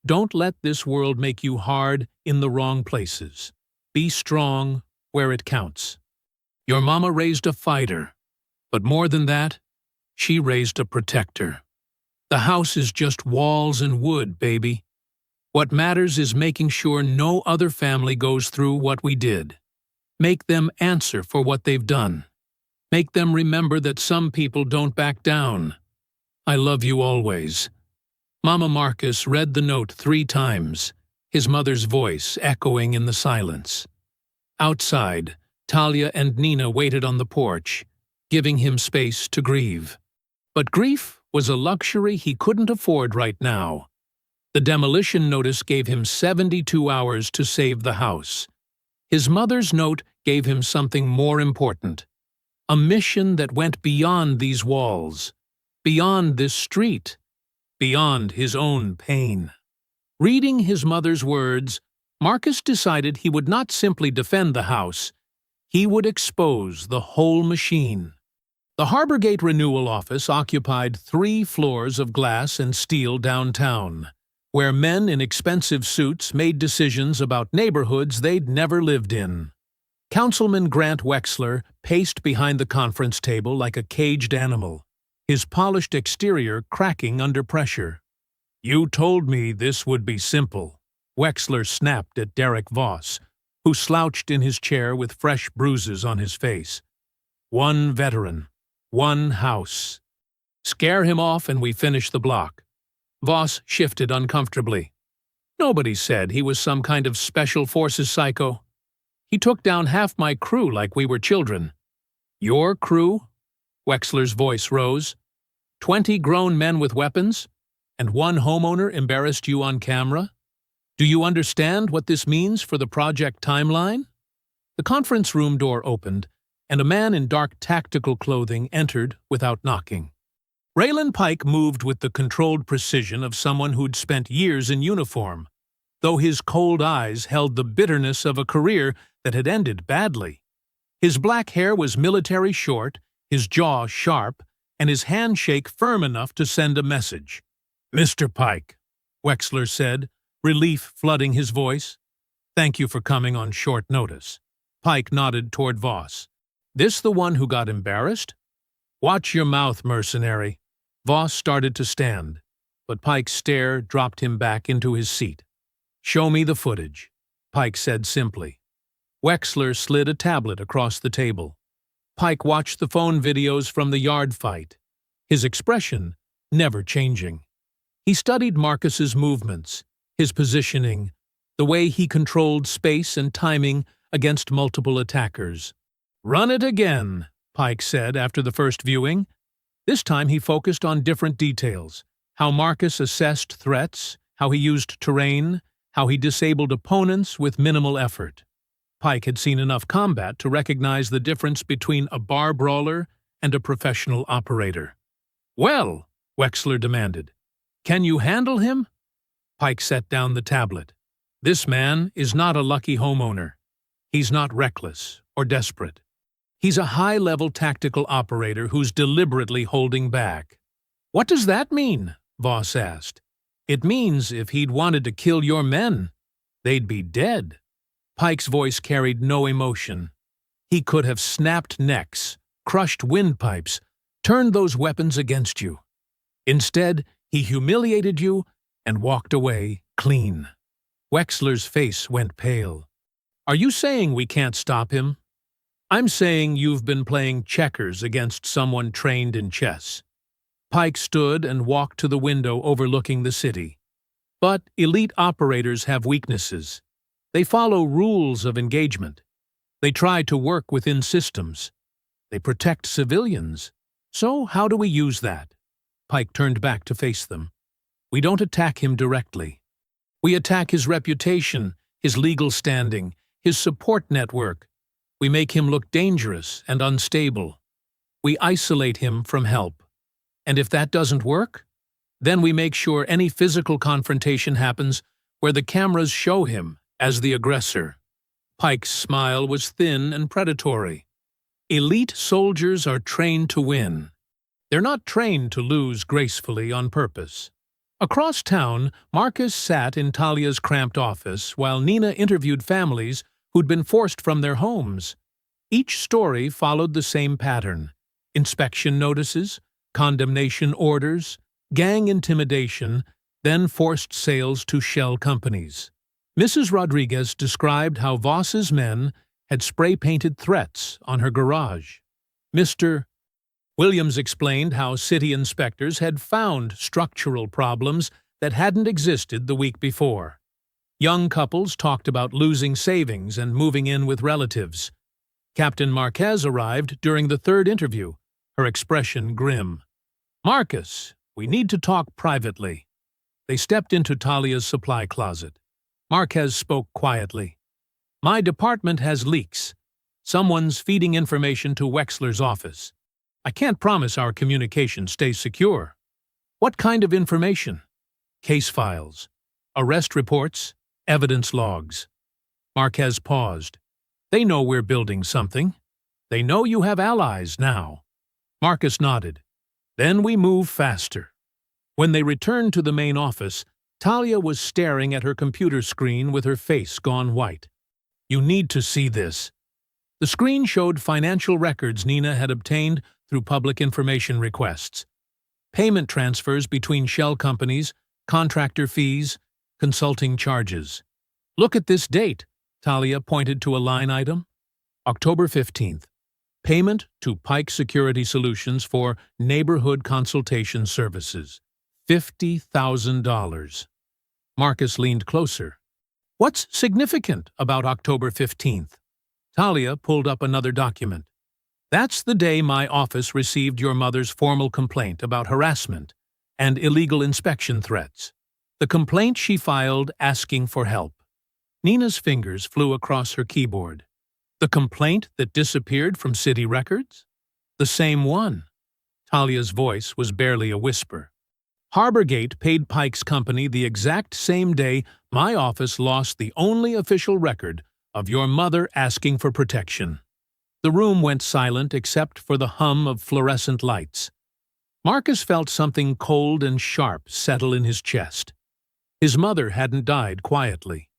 Don't let this world make you hard in the wrong places. Be strong where it counts. Your mama raised a fighter, but more than that, she raised a protector. The house is just walls and wood, baby. What matters is making sure no other family goes through what we did. Make them answer for what they've done. Make them remember that some people don't back down. I love you always. Mama Marcus read the note 3 times, his mother's voice echoing in the silence. Outside, Talia and Nina waited on the porch, giving him space to grieve. But grief was a luxury he couldn't afford right now. The demolition notice gave him 72 hours to save the house. His mother's note gave him something more important. A mission that went beyond these walls, beyond this street, beyond his own pain. Reading his mother's words, Marcus decided he would not simply defend the house, he would expose the whole machine. The Harborgate Renewal Office occupied 3 floors of glass and steel downtown, where men in expensive suits made decisions about neighborhoods they'd never lived in. Councilman Grant Wexler paced behind the conference table like a caged animal, his polished exterior cracking under pressure. "You told me this would be simple," Wexler snapped at Derek Voss, who slouched in his chair with fresh bruises on his face. "One veteran, one house. Scare him off and we finish the block." Voss shifted uncomfortably. "Nobody said he was some kind of special forces psycho. He took down half my crew like we were children." "Your crew?" Wexler's voice rose. 20 grown men with weapons? And one homeowner embarrassed you on camera? Do you understand what this means for the project timeline? The conference room door opened, and a man in dark tactical clothing entered without knocking. Raylan Pike moved with the controlled precision of someone who'd spent years in uniform, though his cold eyes held the bitterness of a career that had ended badly. His black hair was military short, his jaw sharp, and his handshake firm enough to send a message. "Mr. Pike," Wexler said, relief flooding his voice. "Thank you for coming on short notice." Pike nodded toward Voss. "This the one who got embarrassed?" "Watch your mouth, mercenary." Voss started to stand, but Pike's stare dropped him back into his seat. "Show me the footage," Pike said simply. Wexler slid a tablet across the table. Pike watched the phone videos from the yard fight, his expression never changing. He studied Marcus's movements, his positioning, the way he controlled space and timing against multiple attackers. "Run it again," Pike said after the first viewing. This time he focused on different details: how Marcus assessed threats, how he used terrain, how he disabled opponents with minimal effort. Pike had seen enough combat to recognize the difference between a bar brawler and a professional operator. "Well," Wexler demanded, "can you handle him?" Pike set down the tablet. "This man is not a lucky homeowner. He's not reckless or desperate. He's a high-level tactical operator who's deliberately holding back." "What does that mean?" Voss asked. "It means if he'd wanted to kill your men, they'd be dead." Pike's voice carried no emotion. He could have snapped necks, crushed windpipes, turned those weapons against you. Instead, he humiliated you and walked away clean. Wexler's face went pale. "Are you saying we can't stop him?" "I'm saying you've been playing checkers against someone trained in chess." Pike stood and walked to the window overlooking the city. But elite operators have weaknesses. They follow rules of engagement. They try to work within systems. They protect civilians. So how do we use that? Pike turned back to face them. "We don't attack him directly. We attack his reputation, his legal standing, his support network. We make him look dangerous and unstable. We isolate him from help. And if that doesn't work, Then we make sure any physical confrontation happens where the cameras show him as the aggressor. Pike's smile was thin and predatory. Elite soldiers are trained to win. They're not trained to lose gracefully on purpose. Across town, Marcus sat in Talia's cramped office while Nina interviewed families who'd been forced from their homes. Each story followed the same pattern: inspection notices, condemnation orders, gang intimidation, then forced sales to shell companies. Mrs. Rodriguez described how Voss's men had spray-painted threats on her garage. Mr. Williams explained how city inspectors had found structural problems that hadn't existed the week before. Young couples talked about losing savings and moving in with relatives. Captain Marquez arrived during the third interview, her expression grim. "Marcus, we need to talk privately." They stepped into Talia's supply closet. Marquez spoke quietly. "My department has leaks. Someone's feeding information to Wexler's office. I can't promise our communication stays secure." "What kind of information?" "Case files, arrest reports, evidence logs." Marquez paused. "They know we're building something. They know you have allies now." Marcus nodded. "Then we move faster." When they returned to the main office, Talia was staring at her computer screen with her face gone white. "You need to see this." The screen showed financial records Nina had obtained through public information requests. Payment transfers between shell companies, contractor fees, consulting charges. "Look at this date," Talia pointed to a line item. October 15th. Payment to Pike Security Solutions for neighborhood consultation services. $50,000. Marcus leaned closer. "What's significant about October 15th? Talia pulled up another document. "That's the day my office received your mother's formal complaint about harassment and illegal inspection threats. The complaint she filed asking for help." Nina's fingers flew across her keyboard. "The complaint that disappeared from city records?" "The same one." Talia's voice was barely a whisper. "Harborgate paid Pike's company the exact same day my office lost the only official record of your mother asking for protection." The room went silent except for the hum of fluorescent lights. Marcus felt something cold and sharp settle in his chest. His mother hadn't died quietly.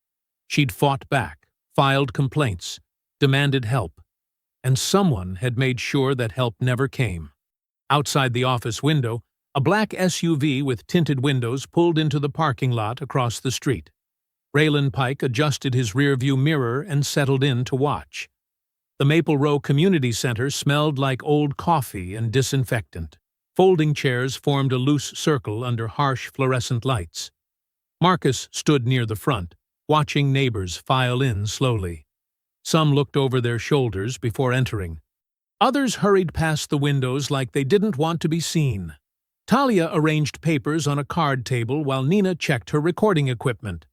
She'd fought back, filed complaints, demanded help, and someone had made sure that help never came. Outside the office window, a black SUV with tinted windows pulled into the parking lot across the street. Raylan Pike adjusted his rearview mirror and settled in to watch. The Maple Row Community Center smelled like old coffee and disinfectant. Folding chairs formed a loose circle under harsh fluorescent lights. Marcus stood near the front, watching neighbors file in slowly. Some looked over their shoulders before entering. Others hurried past the windows like they didn't want to be seen. Talia arranged papers on a card table while Nina checked her recording equipment.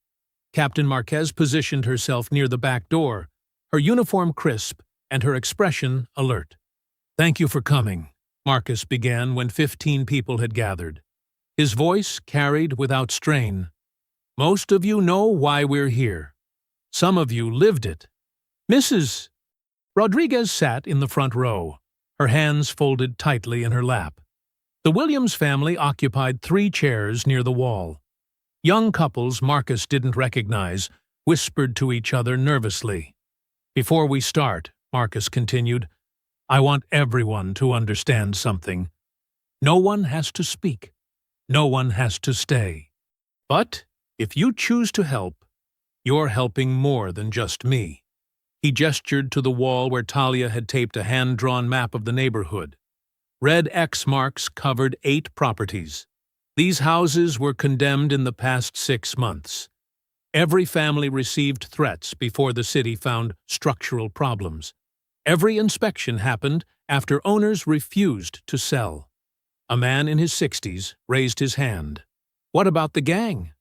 Captain Marquez positioned herself near the back door, her uniform crisp and her expression alert. "Thank you for coming," Marcus began when 15 people had gathered. His voice carried without strain. "Most of you know why we're here. Some of you lived it." Mrs. Rodriguez sat in the front row, her hands folded tightly in her lap. The Williams family occupied 3 chairs near the wall. Young couples Marcus didn't recognize whispered to each other nervously. "Before we start," Marcus continued, "I want everyone to understand something. No one has to speak. No one has to stay. But if you choose to help, you're helping more than just me." He gestured to the wall where Talia had taped a hand-drawn map of the neighborhood. Red X marks covered 8 properties. These houses were condemned in the past 6 months. Every family received threats before the city found structural problems. Every inspection happened after owners refused to sell. A man in his 60s raised his hand. "What about the gang?"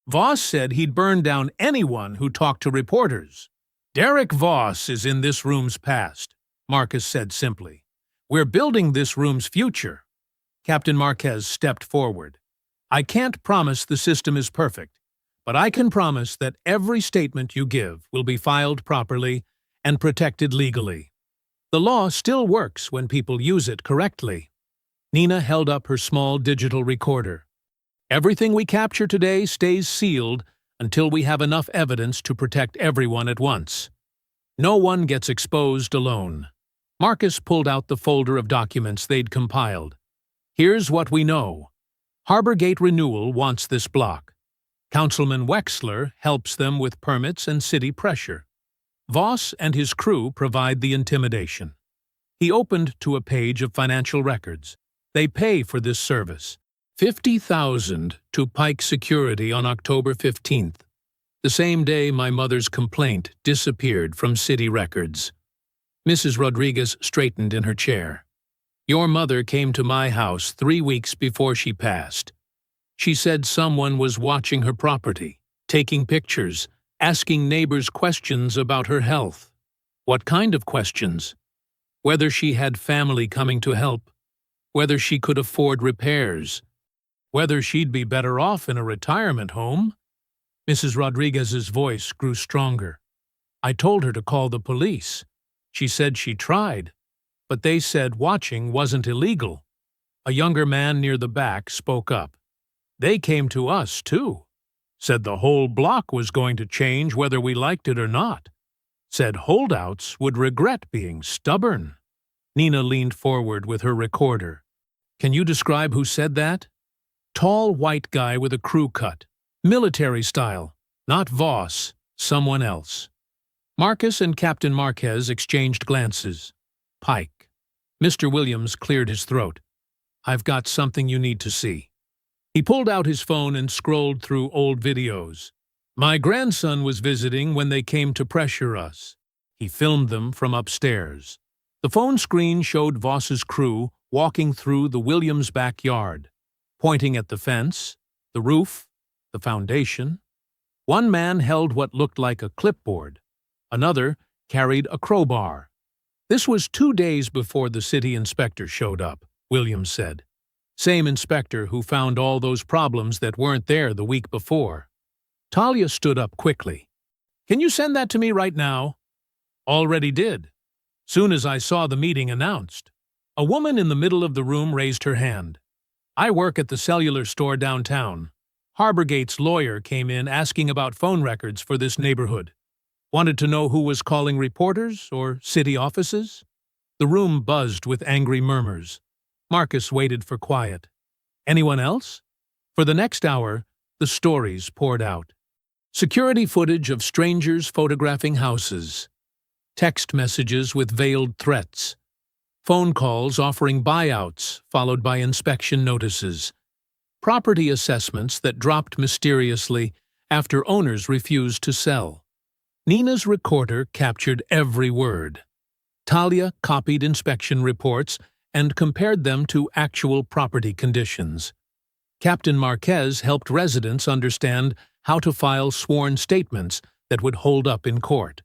"Voss said he'd burn down anyone who talked to reporters." "Derek Voss is in this room's past," Marcus said simply. "We're building this room's future." Captain Marquez stepped forward. I can't promise the system is perfect, but I can promise that every statement you give will be filed properly and protected legally. The law still works when people use it correctly. Nina held up her small digital recorder. Everything we capture today stays sealed until we have enough evidence to protect everyone at once. No one gets exposed alone. Marcus pulled out the folder of documents they'd compiled. Here's what we know. Harborgate Renewal wants this block. Councilman Wexler helps them with permits and city pressure. Voss and his crew provide the intimidation. He opened to a page of financial records. They pay for this service. $50,000 to Pike Security on October 15th, the same day my mother's complaint disappeared from city records. Mrs. Rodriguez straightened in her chair. Your mother came to my house 3 weeks before she passed. She said someone was watching her property, taking pictures, asking neighbors questions about her health. What kind of questions? Whether she had family coming to help, whether she could afford repairs, whether she'd be better off in a retirement home. Mrs. Rodriguez's voice grew stronger. I told her to call the police. She said she tried, but they said watching wasn't illegal. A younger man near the back spoke up. They came to us, too. Said the whole block was going to change whether we liked it or not. Said holdouts would regret being stubborn. Nina leaned forward with her recorder. Can you describe who said that? Tall white guy with a crew cut. Military style. Not Voss, someone else. Marcus and Captain Marquez exchanged glances. Pike. Mr. Williams cleared his throat. I've got something you need to see. He pulled out his phone and scrolled through old videos. My grandson was visiting when they came to pressure us. He filmed them from upstairs. The phone screen showed Voss's crew walking through the Williams' backyard, pointing at the fence, the roof, the foundation. One man held what looked like a clipboard. Another carried a crowbar. This was 2 days before the city inspector showed up, Williams said. Same inspector who found all those problems that weren't there the week before. Talia stood up quickly. Can you send that to me right now? Already did. Soon as I saw the meeting announced. A woman in the middle of the room raised her hand. I work at the cellular store downtown. Harborgate's lawyer came in asking about phone records for this neighborhood. Wanted to know who was calling reporters or city offices? The room buzzed with angry murmurs. Marcus waited for quiet. Anyone else? For the next hour, the stories poured out. Security footage of strangers photographing houses. Text messages with veiled threats. Phone calls offering buyouts, followed by inspection notices. Property assessments that dropped mysteriously after owners refused to sell. Nina's recorder captured every word. Talia copied inspection reports and compared them to actual property conditions. Captain Marquez helped residents understand how to file sworn statements that would hold up in court.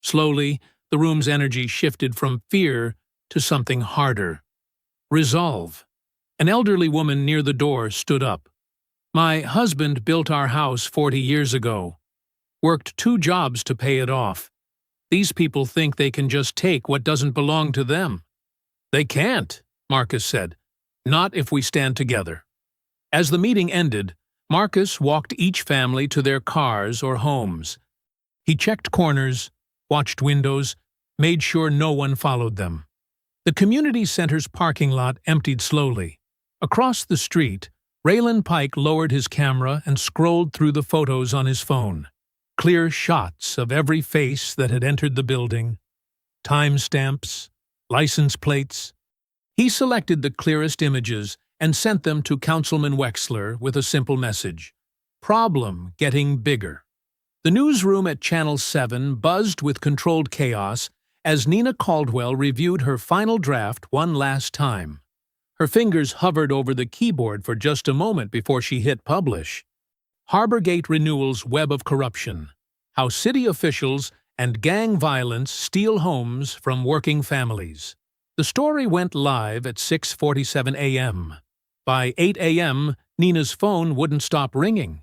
Slowly, the room's energy shifted from fear to something harder. Resolve. An elderly woman near the door stood up. My husband built our house 40 years ago. Worked 2 jobs to pay it off. These people think they can just take what doesn't belong to them. They can't, Marcus said. Not if we stand together. As the meeting ended, Marcus walked each family to their cars or homes. He checked corners, watched windows, made sure no one followed them. The community center's parking lot emptied slowly. Across the street, Raylan Pike lowered his camera and scrolled through the photos on his phone. Clear shots of every face that had entered the building. Timestamps, license plates. He selected the clearest images and sent them to Councilman Wexler with a simple message. Problem getting bigger. The newsroom at Channel 7 buzzed with controlled chaos as Nina Caldwell reviewed her final draft one last time. Her fingers hovered over the keyboard for just a moment before she hit publish. Harborgate Renewal's Web of Corruption. How city officials and gang violence steal homes from working families. The story went live at 6:47 a.m. By 8 a.m., Nina's phone wouldn't stop ringing.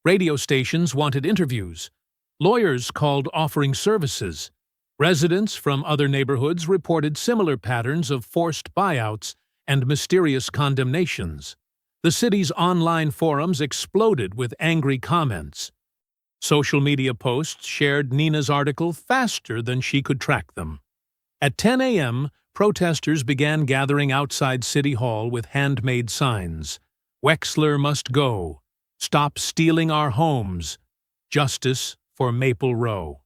Radio stations wanted interviews. Lawyers called offering services. Residents from other neighborhoods reported similar patterns of forced buyouts and mysterious condemnations. The city's online forums exploded with angry comments. Social media posts shared Nina's article faster than she could track them. At 10 a.m., protesters began gathering outside City Hall with handmade signs. "Wexler must go. Stop stealing our homes. Justice for Maple Row."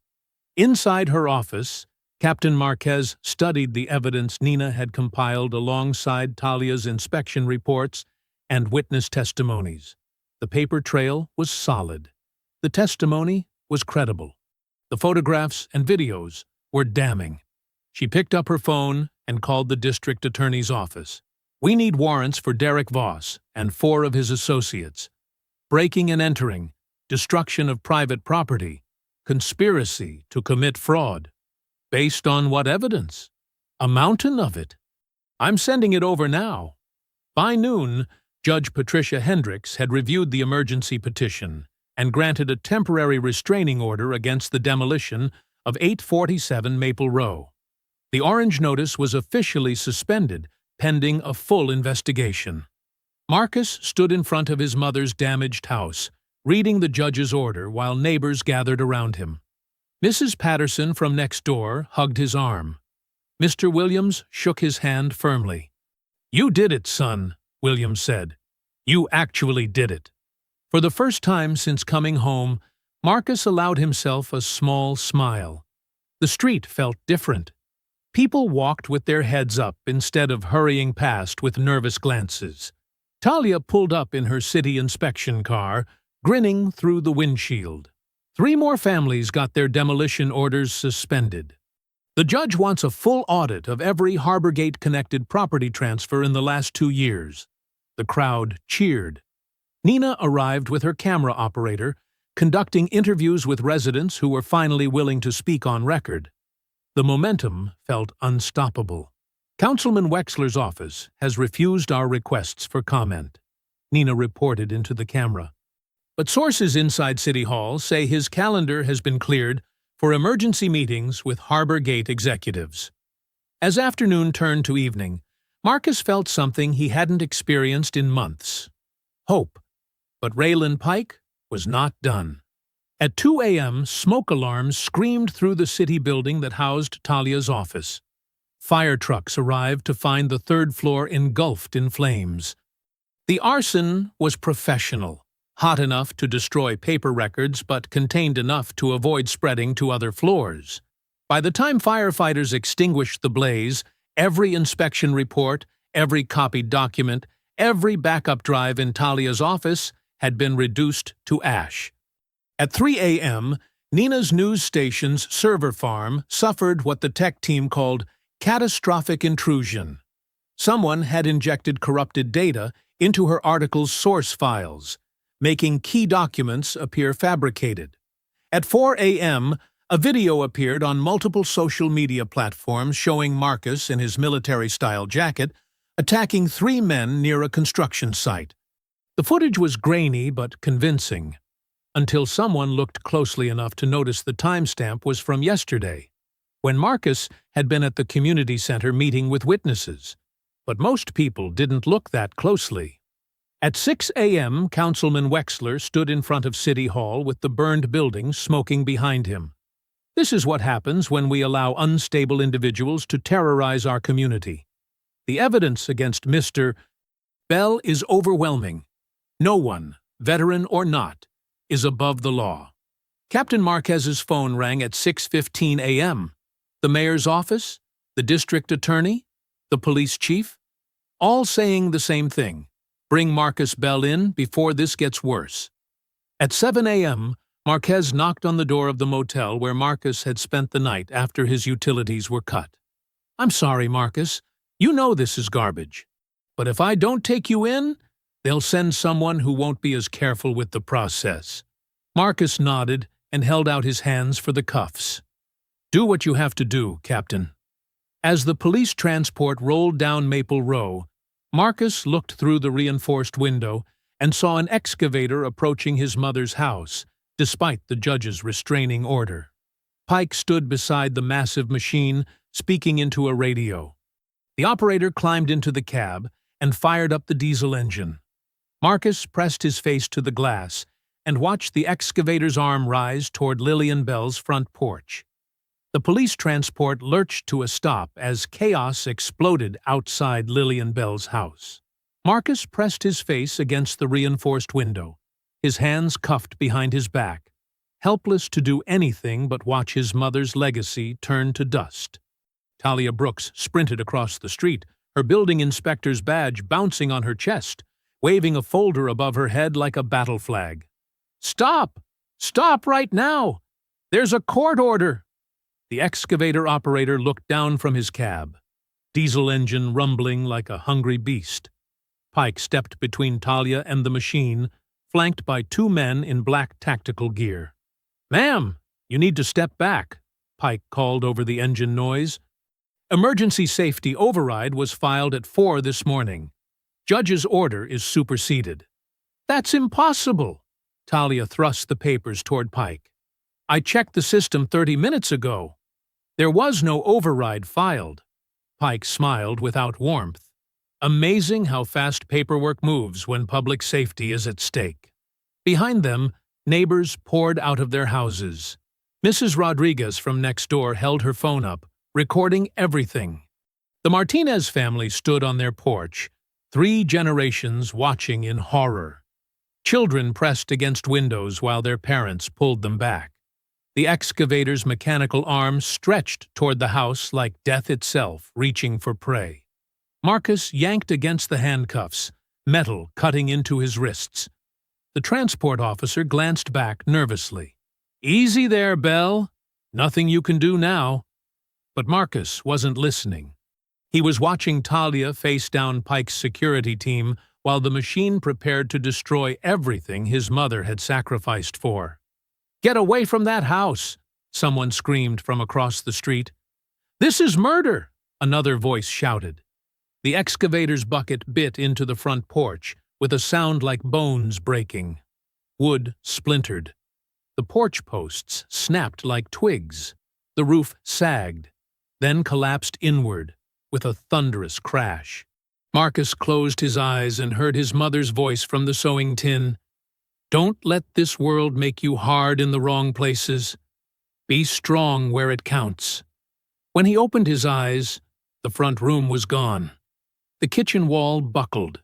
Inside her office, Captain Marquez studied the evidence Nina had compiled alongside Talia's inspection reports and witness testimonies. The paper trail was solid. The testimony was credible. The photographs and videos were damning. She picked up her phone and called the district attorney's office. "We need warrants for Derek Voss and 4 of his associates. Breaking and entering, destruction of private property, conspiracy to commit fraud. Based on what evidence? A mountain of it. I'm sending it over now." By noon, Judge Patricia Hendricks had reviewed the emergency petition and granted a temporary restraining order against the demolition of 847 Maple Row. The orange notice was officially suspended, pending a full investigation. Marcus stood in front of his mother's damaged house, reading the judge's order while neighbors gathered around him. Mrs. Patterson from next door hugged his arm. Mr. Williams shook his hand firmly. "You did it, son," Williams said. "You actually did it." For the first time since coming home, Marcus allowed himself a small smile. The street felt different. People walked with their heads up instead of hurrying past with nervous glances. Talia pulled up in her city inspection car, grinning through the windshield. 3 more families got their demolition orders suspended. The judge wants a full audit of every Harborgate-connected property transfer in the last 2 years. The crowd cheered. Nina arrived with her camera operator, conducting interviews with residents who were finally willing to speak on record. The momentum felt unstoppable. "Councilman Wexler's office has refused our requests for comment," Nina reported into the camera. But sources inside City Hall say his calendar has been cleared for emergency meetings with Harborgate executives. As afternoon turned to evening, Marcus felt something he hadn't experienced in months. Hope. But Raylan Pike was not done. At 2 a.m., smoke alarms screamed through the city building that housed Talia's office. Fire trucks arrived to find the 3rd floor engulfed in flames. The arson was professional, hot enough to destroy paper records but contained enough to avoid spreading to other floors. By the time firefighters extinguished the blaze, every inspection report, every copied document, every backup drive in Talia's office had been reduced to ash. At 3 a.m., Nina's news station's server farm suffered what the tech team called catastrophic intrusion. Someone had injected corrupted data into her article's source files, making key documents appear fabricated. At 4 a.m., a video appeared on multiple social media platforms showing Marcus in his military-style jacket attacking 3 men near a construction site. The footage was grainy but convincing, until someone looked closely enough to notice the timestamp was from yesterday, when Marcus had been at the community center meeting with witnesses. But most people didn't look that closely. At 6 a.m., Councilman Wexler stood in front of City Hall with the burned building smoking behind him. This is what happens when we allow unstable individuals to terrorize our community. The evidence against Mr. Bell is overwhelming. No one, veteran or not, is above the law. Captain Marquez's phone rang at 6:15 a.m. The mayor's office, the district attorney, the police chief, all saying the same thing. Bring Marcus Bell in before this gets worse. At 7 a.m., Marquez knocked on the door of the motel where Marcus had spent the night after his utilities were cut. "I'm sorry, Marcus. You know this is garbage. But if I don't take you in, they'll send someone who won't be as careful with the process." Marcus nodded and held out his hands for the cuffs. "Do what you have to do, Captain." As the police transport rolled down Maple Row, Marcus looked through the reinforced window and saw an excavator approaching his mother's house, despite the judge's restraining order. Pike stood beside the massive machine, speaking into a radio. The operator climbed into the cab and fired up the diesel engine. Marcus pressed his face to the glass and watched the excavator's arm rise toward Lillian Bell's front porch. The police transport lurched to a stop as chaos exploded outside Lillian Bell's house. Marcus pressed his face against the reinforced window, his hands cuffed behind his back, helpless to do anything but watch his mother's legacy turn to dust. Talia Brooks sprinted across the street, her building inspector's badge bouncing on her chest, waving a folder above her head like a battle flag. "Stop! Stop right now! There's a court order!" The excavator operator looked down from his cab, diesel engine rumbling like a hungry beast. Pike stepped between Talia and the machine, flanked by two men in black tactical gear. "Ma'am, you need to step back," Pike called over the engine noise. "Emergency safety override was filed at 4 this morning. Judge's order is superseded." "That's impossible!" Talia thrust the papers toward Pike. "I checked the system 30 minutes ago. There was no override filed." Pike smiled without warmth. Amazing how fast paperwork moves when public safety is at stake. Behind them, neighbors poured out of their houses. Mrs. Rodriguez from next door held her phone up, recording everything. The Martinez family stood on their porch, 3 generations watching in horror. Children pressed against windows while their parents pulled them back. The excavator's mechanical arm stretched toward the house like death itself, reaching for prey. Marcus yanked against the handcuffs, metal cutting into his wrists. The transport officer glanced back nervously. "Easy there, Bell. Nothing you can do now." But Marcus wasn't listening. He was watching Talia face down Pike's security team while the machine prepared to destroy everything his mother had sacrificed for. "Get away from that house!" someone screamed from across the street. "This is murder!" another voice shouted. The excavator's bucket bit into the front porch, with a sound like bones breaking. Wood splintered. The porch posts snapped like twigs. The roof sagged, then collapsed inward with a thunderous crash. Marcus closed his eyes and heard his mother's voice from the sewing tin. "Don't let this world make you hard in the wrong places. Be strong where it counts." When he opened his eyes, the front room was gone. The kitchen wall buckled.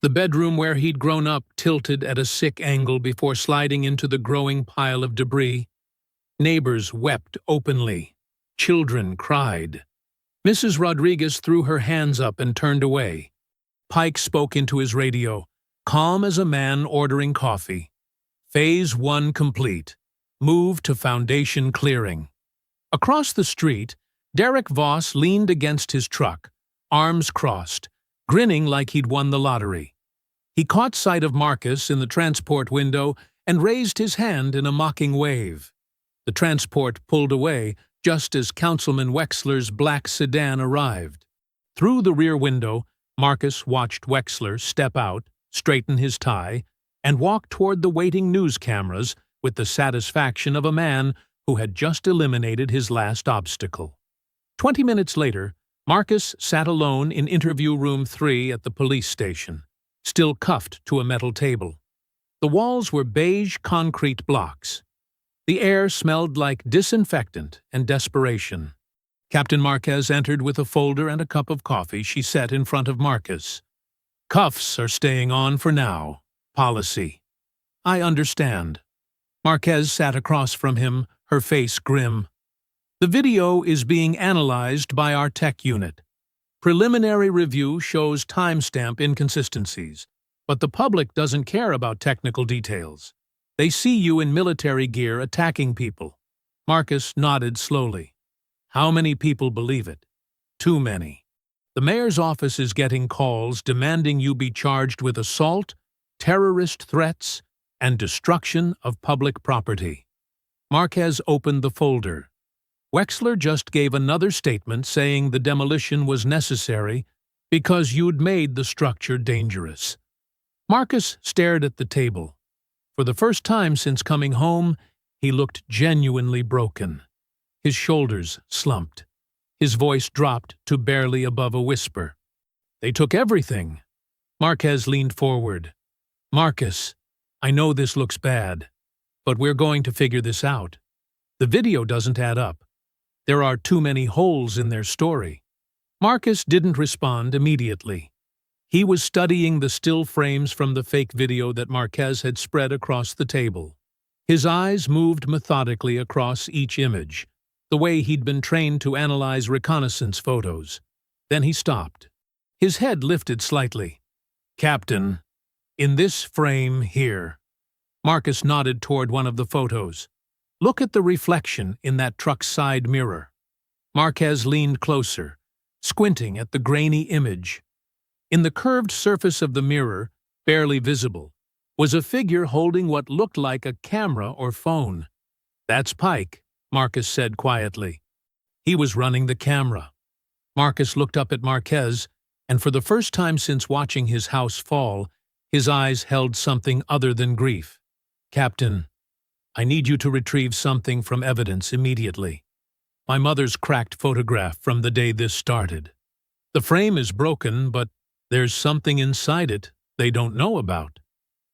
The bedroom where he'd grown up tilted at a sick angle before sliding into the growing pile of debris. Neighbors wept openly. Children cried. Mrs. Rodriguez threw her hands up and turned away. Pike spoke into his radio, calm as a man ordering coffee. Phase 1 complete. Move to foundation clearing. Across the street, Derek Voss leaned against his truck, arms crossed, grinning like he'd won the lottery. He caught sight of Marcus in the transport window and raised his hand in a mocking wave. The transport pulled away just as Councilman Wexler's black sedan arrived. Through the rear window, Marcus watched Wexler step out, straighten his tie, and walk toward the waiting news cameras with the satisfaction of a man who had just eliminated his last obstacle. 20 minutes later, Marcus sat alone in interview room 3 at the police station, still cuffed to a metal table. The walls were beige concrete blocks. The air smelled like disinfectant and desperation. Captain Marquez entered with a folder and a cup of coffee she set in front of Marcus. "Cuffs are staying on for now. Policy." "I understand." Marquez sat across from him, her face grim. "The video is being analyzed by our tech unit. Preliminary review shows timestamp inconsistencies, but the public doesn't care about technical details. They see you in military gear attacking people." Marcus nodded slowly. "How many people believe it?" "Too many. The mayor's office is getting calls demanding you be charged with assault, terrorist threats, and destruction of public property." Marquez opened the folder. "Wexler just gave another statement saying the demolition was necessary because you'd made the structure dangerous." Marcus stared at the table. For the first time since coming home, he looked genuinely broken. His shoulders slumped. His voice dropped to barely above a whisper. They took everything. Marquez leaned forward. Marcus, I know this looks bad, but we're going to figure this out. The video doesn't add up. There are too many holes in their story. Marcus didn't respond immediately. He was studying the still frames from the fake video that Marquez had spread across the table. His eyes moved methodically across each image, the way he'd been trained to analyze reconnaissance photos. Then he stopped. His head lifted slightly. Captain, in this frame here. Marcus nodded toward one of the photos. Look at the reflection in that truck's side mirror. Marquez leaned closer, squinting at the grainy image. In the curved surface of the mirror, barely visible, was a figure holding what looked like a camera or phone. That's Pike, Marcus said quietly. He was running the camera. Marcus looked up at Marquez, and for the first time since watching his house fall, his eyes held something other than grief. Captain, I need you to retrieve something from evidence immediately. My mother's cracked photograph from the day this started. The frame is broken, but there's something inside it they don't know about.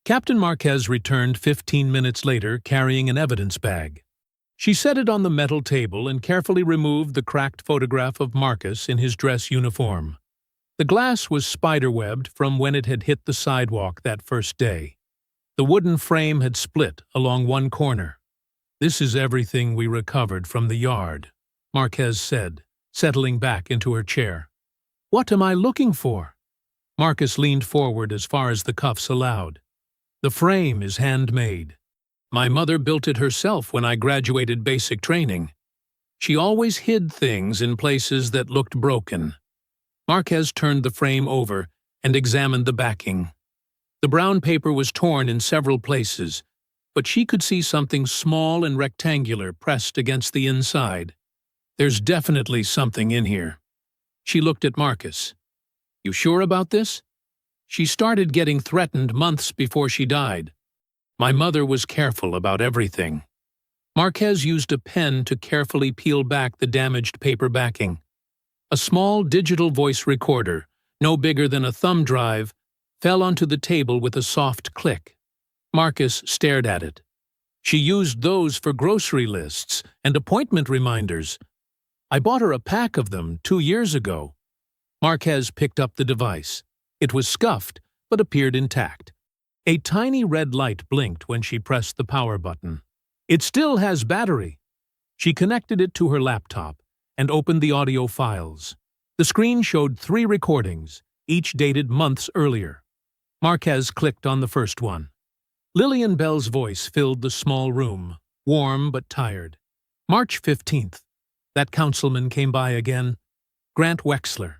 Captain Marquez returned 15 minutes later carrying an evidence bag. She set it on the metal table and carefully removed the cracked photograph of Marcus in his dress uniform. The glass was spiderwebbed from when it had hit the sidewalk that first day. The wooden frame had split along one corner. This is everything we recovered from the yard, Marquez said, settling back into her chair. What am I looking for? Marcus leaned forward as far as the cuffs allowed. The frame is handmade. My mother built it herself when I graduated basic training. She always hid things in places that looked broken. Marquez turned the frame over and examined the backing. The brown paper was torn in several places, but she could see something small and rectangular pressed against the inside. There's definitely something in here. She looked at Marcus. You sure about this? She started getting threatened months before she died. My mother was careful about everything. Marquez used a pen to carefully peel back the damaged paper backing. A small digital voice recorder, no bigger than a thumb drive, fell onto the table with a soft click. Marcus stared at it. She used those for grocery lists and appointment reminders. I bought her a pack of them 2 years ago. Marquez picked up the device. It was scuffed, but appeared intact. A tiny red light blinked when she pressed the power button. It still has battery. She connected it to her laptop and opened the audio files. The screen showed 3 recordings, each dated months earlier. Marquez clicked on the first one. Lillian Bell's voice filled the small room, warm but tired. March 15th. That councilman came by again. Grant Wexler.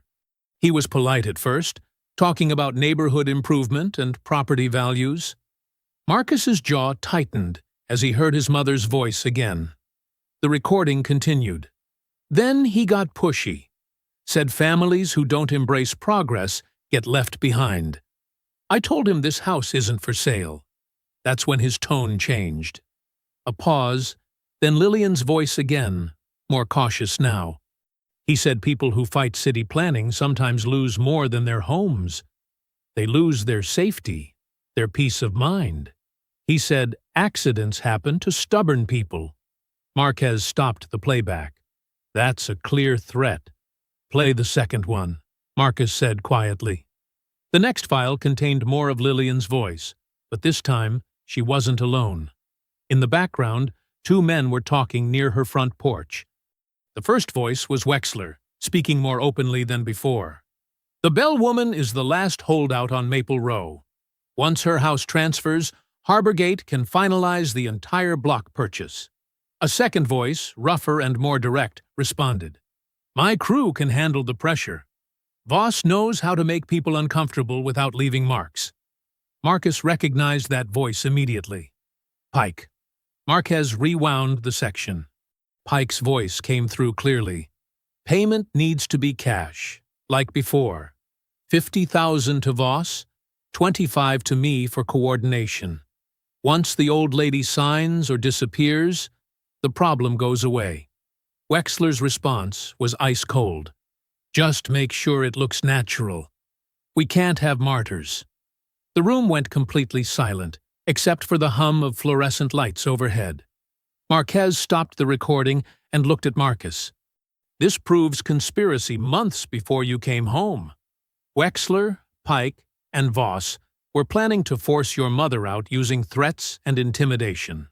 He was polite at first, talking about neighborhood improvement and property values. Marcus's jaw tightened as he heard his mother's voice again. The recording continued. Then he got pushy. Said families who don't embrace progress get left behind. I told him this house isn't for sale. That's when his tone changed. A pause, then Lillian's voice again, more cautious now. He said people who fight city planning sometimes lose more than their homes. They lose their safety, their peace of mind. He said accidents happen to stubborn people. Marquez stopped the playback. That's a clear threat. Play the second one, Marcus said quietly. The next file contained more of Lillian's voice, but this time she wasn't alone. In the background, 2 men were talking near her front porch. The first voice was Wexler, speaking more openly than before. The Bell woman is the last holdout on Maple Row. Once her house transfers, Harborgate can finalize the entire block purchase. A second voice, rougher and more direct, responded. My crew can handle the pressure. Voss knows how to make people uncomfortable without leaving marks. Marcus recognized that voice immediately. Pike. Marquez rewound the section. Pike's voice came through clearly. Payment needs to be cash, like before. $50,000 to Voss, 25 to me for coordination. Once the old lady signs or disappears, the problem goes away. Wexler's response was ice cold. Just make sure it looks natural. We can't have martyrs. The room went completely silent, except for the hum of fluorescent lights overhead. Marquez stopped the recording and looked at Marcus. This proves conspiracy months before you came home. Wexler, Pike, and Voss were planning to force your mother out using threats and intimidation.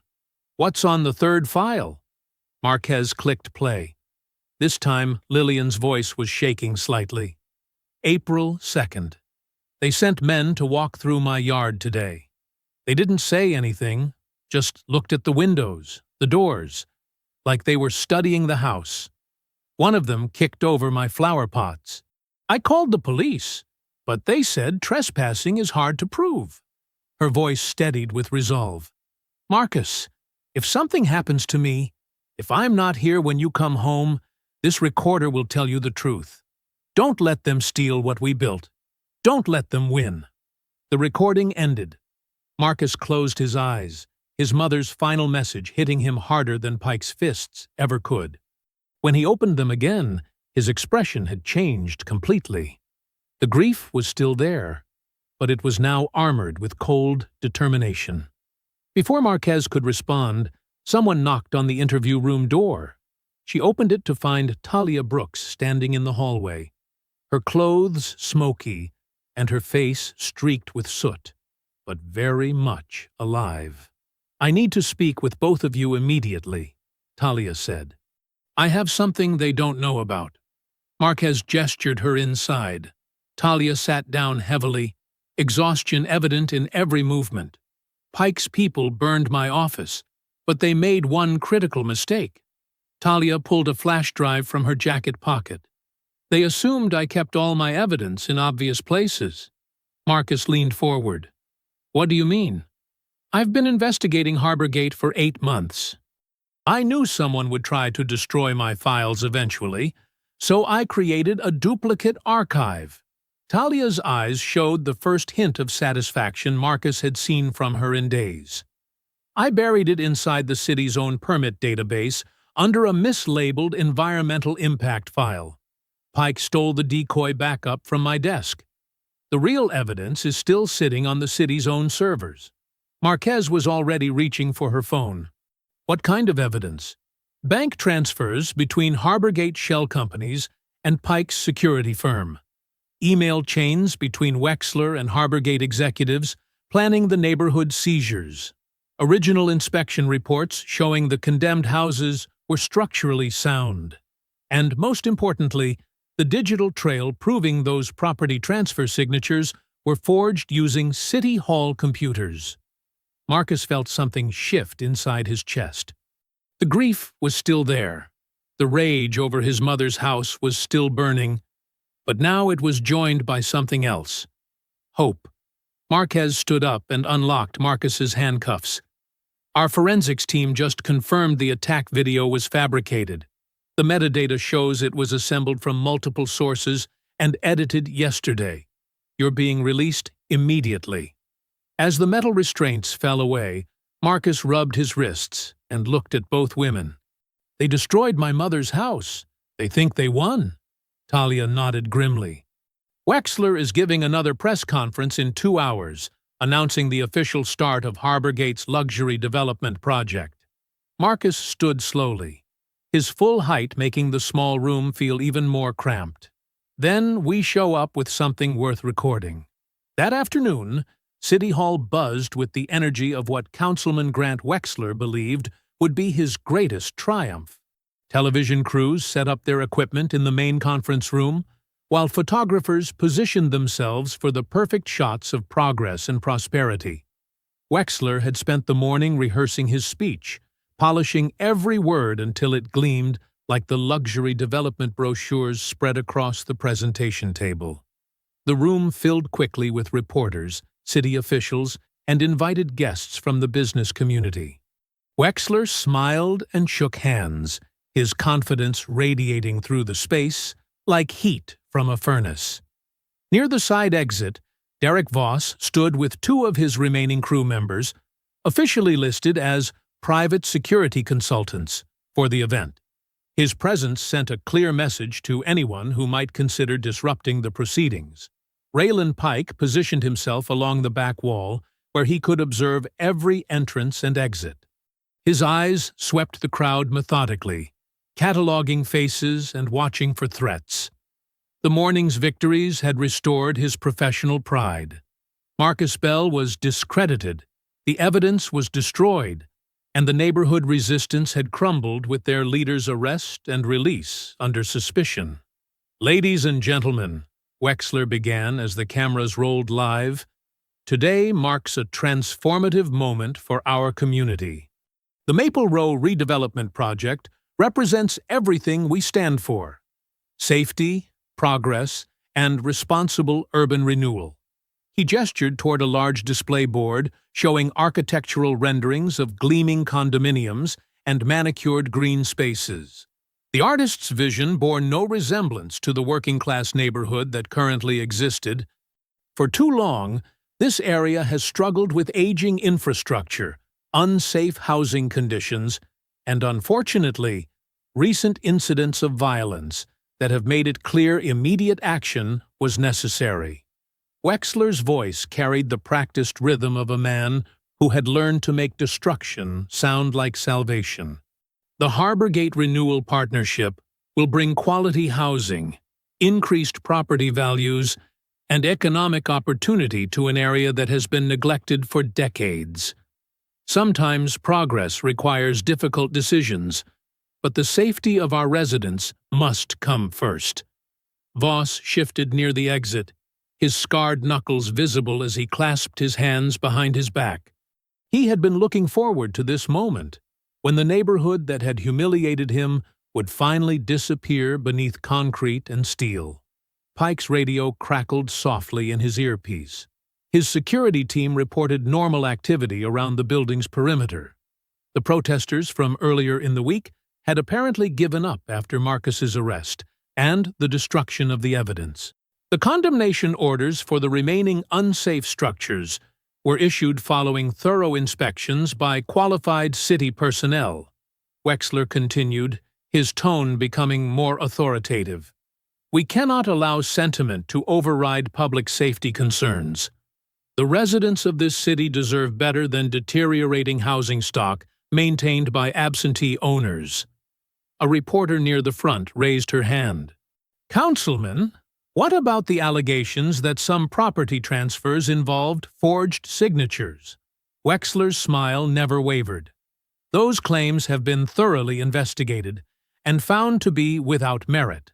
What's on the third file? Marquez clicked play. This time, Lillian's voice was shaking slightly. April 2nd. They sent men to walk through my yard today. They didn't say anything, just looked at the windows, the doors, like they were studying the house. One of them kicked over my flower pots. I called the police, but they said trespassing is hard to prove. Her voice steadied with resolve. Marcus, if something happens to me, if I'm not here when you come home, this recorder will tell you the truth. Don't let them steal what we built. Don't let them win. The recording ended. Marcus closed his eyes, his mother's final message hitting him harder than Pike's fists ever could. When he opened them again, his expression had changed completely. The grief was still there, but it was now armored with cold determination. Before Marquez could respond, someone knocked on the interview room door. She opened it to find Talia Brooks standing in the hallway, her clothes smoky and her face streaked with soot, but very much alive. I need to speak with both of you immediately, Talia said. I have something they don't know about. Marquez gestured her inside. Talia sat down heavily, exhaustion evident in every movement. Pike's people burned my office, but they made one critical mistake. Talia pulled a flash drive from her jacket pocket. They assumed I kept all my evidence in obvious places. Marcus leaned forward. What do you mean? I've been investigating Harborgate for 8 months. I knew someone would try to destroy my files eventually, so I created a duplicate archive. Talia's eyes showed the first hint of satisfaction Marcus had seen from her in days. I buried it inside the city's own permit database under a mislabeled environmental impact file. Pike stole the decoy backup from my desk. The real evidence is still sitting on the city's own servers. Marquez was already reaching for her phone. What kind of evidence? Bank transfers between Harborgate shell companies and Pike's security firm. Email chains between Wexler and Harborgate executives planning the neighborhood seizures. Original inspection reports showing the condemned houses were structurally sound. And most importantly, the digital trail proving those property transfer signatures were forged using City Hall computers. Marcus felt something shift inside his chest. The grief was still there. The rage over his mother's house was still burning, but now it was joined by something else. Hope. Marquez stood up and unlocked Marcus's handcuffs. Our forensics team just confirmed the attack video was fabricated. The metadata shows it was assembled from multiple sources and edited yesterday. You're being released immediately. As the metal restraints fell away, Marcus rubbed his wrists and looked at both women. They destroyed my mother's house. They think they won. Talia nodded grimly. Wexler is giving another press conference in 2 hours, announcing the official start of Harborgate's luxury development project. Marcus stood slowly, his full height making the small room feel even more cramped. Then we show up with something worth recording. That afternoon, City Hall buzzed with the energy of what Councilman Grant Wexler believed would be his greatest triumph. Television crews set up their equipment in the main conference room, while photographers positioned themselves for the perfect shots of progress and prosperity. Wexler had spent the morning rehearsing his speech, polishing every word until it gleamed like the luxury development brochures spread across the presentation table. The room filled quickly with reporters, city officials, and invited guests from the business community. Wexler smiled and shook hands, his confidence radiating through the space like heat from a furnace. Near the side exit, Derek Voss stood with two of his remaining crew members, officially listed as private security consultants, for the event. His presence sent a clear message to anyone who might consider disrupting the proceedings. Raylan Pike positioned himself along the back wall, where he could observe every entrance and exit. His eyes swept the crowd methodically, cataloging faces and watching for threats. The morning's victories had restored his professional pride. Marcus Bell was discredited, the evidence was destroyed, and the neighborhood resistance had crumbled with their leader's arrest and release under suspicion. "Ladies and gentlemen," Wexler began as the cameras rolled live, "today marks a transformative moment for our community. The Maple Row Redevelopment Project represents everything we stand for: safety, progress, and responsible urban renewal." He gestured toward a large display board showing architectural renderings of gleaming condominiums and manicured green spaces. The artist's vision bore no resemblance to the working-class neighborhood that currently existed. For too long, this area has struggled with aging infrastructure, unsafe housing conditions, and unfortunately, recent incidents of violence that have made it clear immediate action was necessary. Wexler's voice carried the practiced rhythm of a man who had learned to make destruction sound like salvation. The Harborgate Renewal Partnership will bring quality housing, increased property values, and economic opportunity to an area that has been neglected for decades. Sometimes progress requires difficult decisions, but the safety of our residents must come first. Voss shifted near the exit, his scarred knuckles visible as he clasped his hands behind his back. He had been looking forward to this moment, when the neighborhood that had humiliated him would finally disappear beneath concrete and steel. Pike's radio crackled softly in his earpiece. His security team reported normal activity around the building's perimeter. The protesters from earlier in the week had apparently given up after Marcus's arrest and the destruction of the evidence. The condemnation orders for the remaining unsafe structures were issued following thorough inspections by qualified city personnel. Wexler continued, his tone becoming more authoritative. "We cannot allow sentiment to override public safety concerns. The residents of this city deserve better than deteriorating housing stock maintained by absentee owners." A reporter near the front raised her hand. "Councilman, what about the allegations that some property transfers involved forged signatures?" Wexler's smile never wavered. "Those claims have been thoroughly investigated and found to be without merit.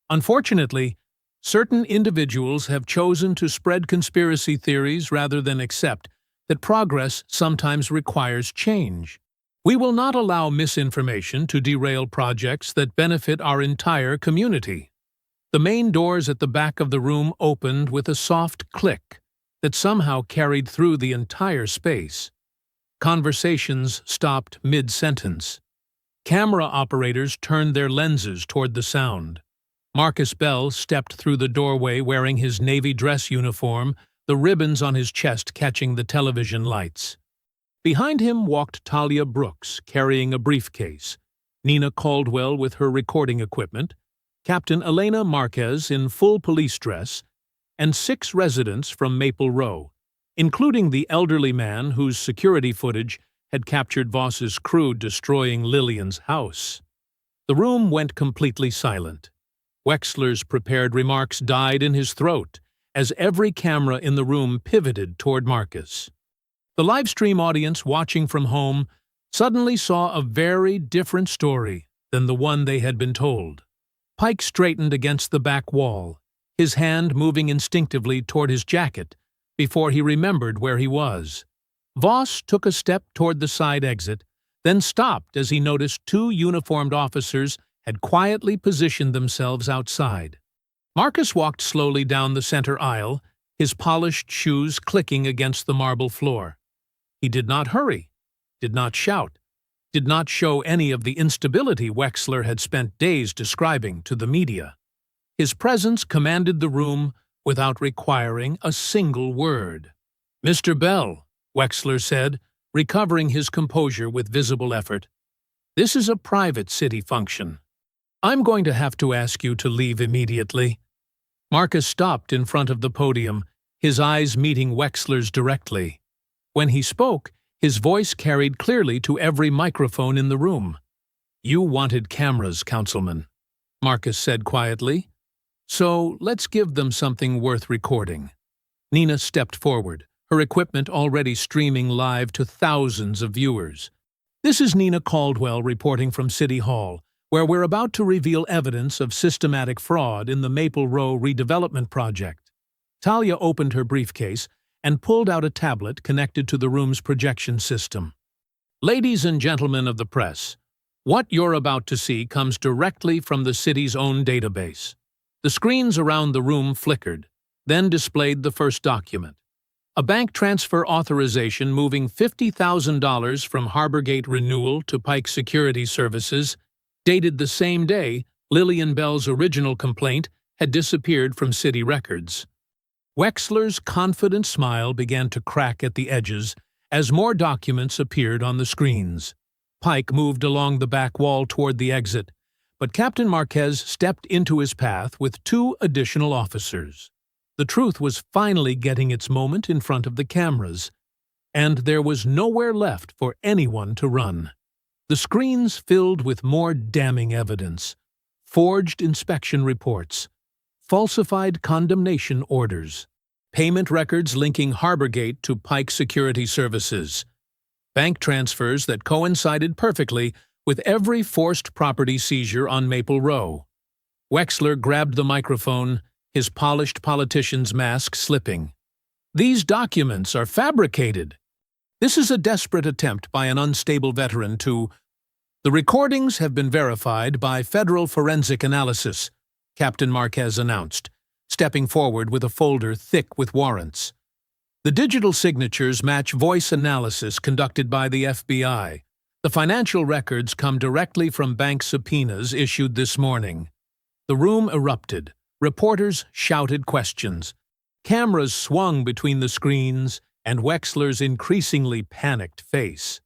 Unfortunately, certain individuals have chosen to spread conspiracy theories rather than accept that progress sometimes requires change. We will not allow misinformation to derail projects that benefit our entire community." The main doors at the back of the room opened with a soft click that somehow carried through the entire space. Conversations stopped mid-sentence. Camera operators turned their lenses toward the sound. Marcus Bell stepped through the doorway wearing his navy dress uniform, the ribbons on his chest catching the television lights. Behind him walked Talia Brooks, carrying a briefcase, Nina Caldwell with her recording equipment, Captain Elena Marquez in full police dress, and 6 residents from Maple Row, including the elderly man whose security footage had captured Voss's crew destroying Lillian's house. The room went completely silent. Wexler's prepared remarks died in his throat as every camera in the room pivoted toward Marcus. The livestream audience watching from home suddenly saw a very different story than the one they had been told. Pike straightened against the back wall, his hand moving instinctively toward his jacket before he remembered where he was. Voss took a step toward the side exit, then stopped as he noticed 2 uniformed officers had quietly positioned themselves outside. Marcus walked slowly down the center aisle, his polished shoes clicking against the marble floor. He did not hurry, did not shout, did not show any of the instability Wexler had spent days describing to the media. His presence commanded the room without requiring a single word. "Mr. Bell," Wexler said, recovering his composure with visible effort, "this is a private city function. I'm going to have to ask you to leave immediately." Marcus stopped in front of the podium, his eyes meeting Wexler's directly. When he spoke, his voice carried clearly to every microphone in the room. "You wanted cameras, Councilman," Marcus said quietly. "So let's give them something worth recording." Nina stepped forward, her equipment already streaming live to thousands of viewers. "This is Nina Caldwell reporting from City Hall, where we're about to reveal evidence of systematic fraud in the Maple Row redevelopment project." Talia opened her briefcase and pulled out a tablet connected to the room's projection system. "Ladies and gentlemen of the press, what you're about to see comes directly from the city's own database." The screens around the room flickered, then displayed the first document. A bank transfer authorization moving $50,000 from Harborgate Renewal to Pike Security Services, dated the same day Lillian Bell's original complaint had disappeared from city records. Wexler's confident smile began to crack at the edges as more documents appeared on the screens. Pike moved along the back wall toward the exit, but Captain Marquez stepped into his path with 2 additional officers. The truth was finally getting its moment in front of the cameras, and there was nowhere left for anyone to run. The screens filled with more damning evidence: forged inspection reports, falsified condemnation orders, payment records linking Harborgate to Pike Security Services, bank transfers that coincided perfectly with every forced property seizure on Maple Row. Wexler grabbed the microphone, his polished politician's mask slipping. "These documents are fabricated. This is a desperate attempt by an unstable veteran to—" "The recordings have been verified by Federal Forensic Analysis," Captain Marquez announced, stepping forward with a folder thick with warrants. "The digital signatures match voice analysis conducted by the FBI. The financial records come directly from bank subpoenas issued this morning." The room erupted. Reporters shouted questions. Cameras swung between the screens and Wexler's increasingly panicked face.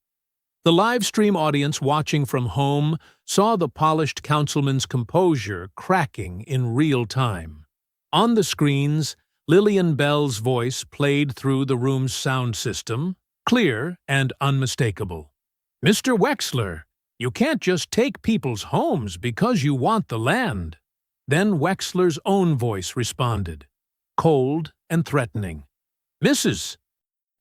The live stream audience watching from home saw the polished councilman's composure cracking in real time. On the screens, Lillian Bell's voice played through the room's sound system, clear and unmistakable. "Mr. Wexler, you can't just take people's homes because you want the land." Then Wexler's own voice responded, cold and threatening. "Mrs.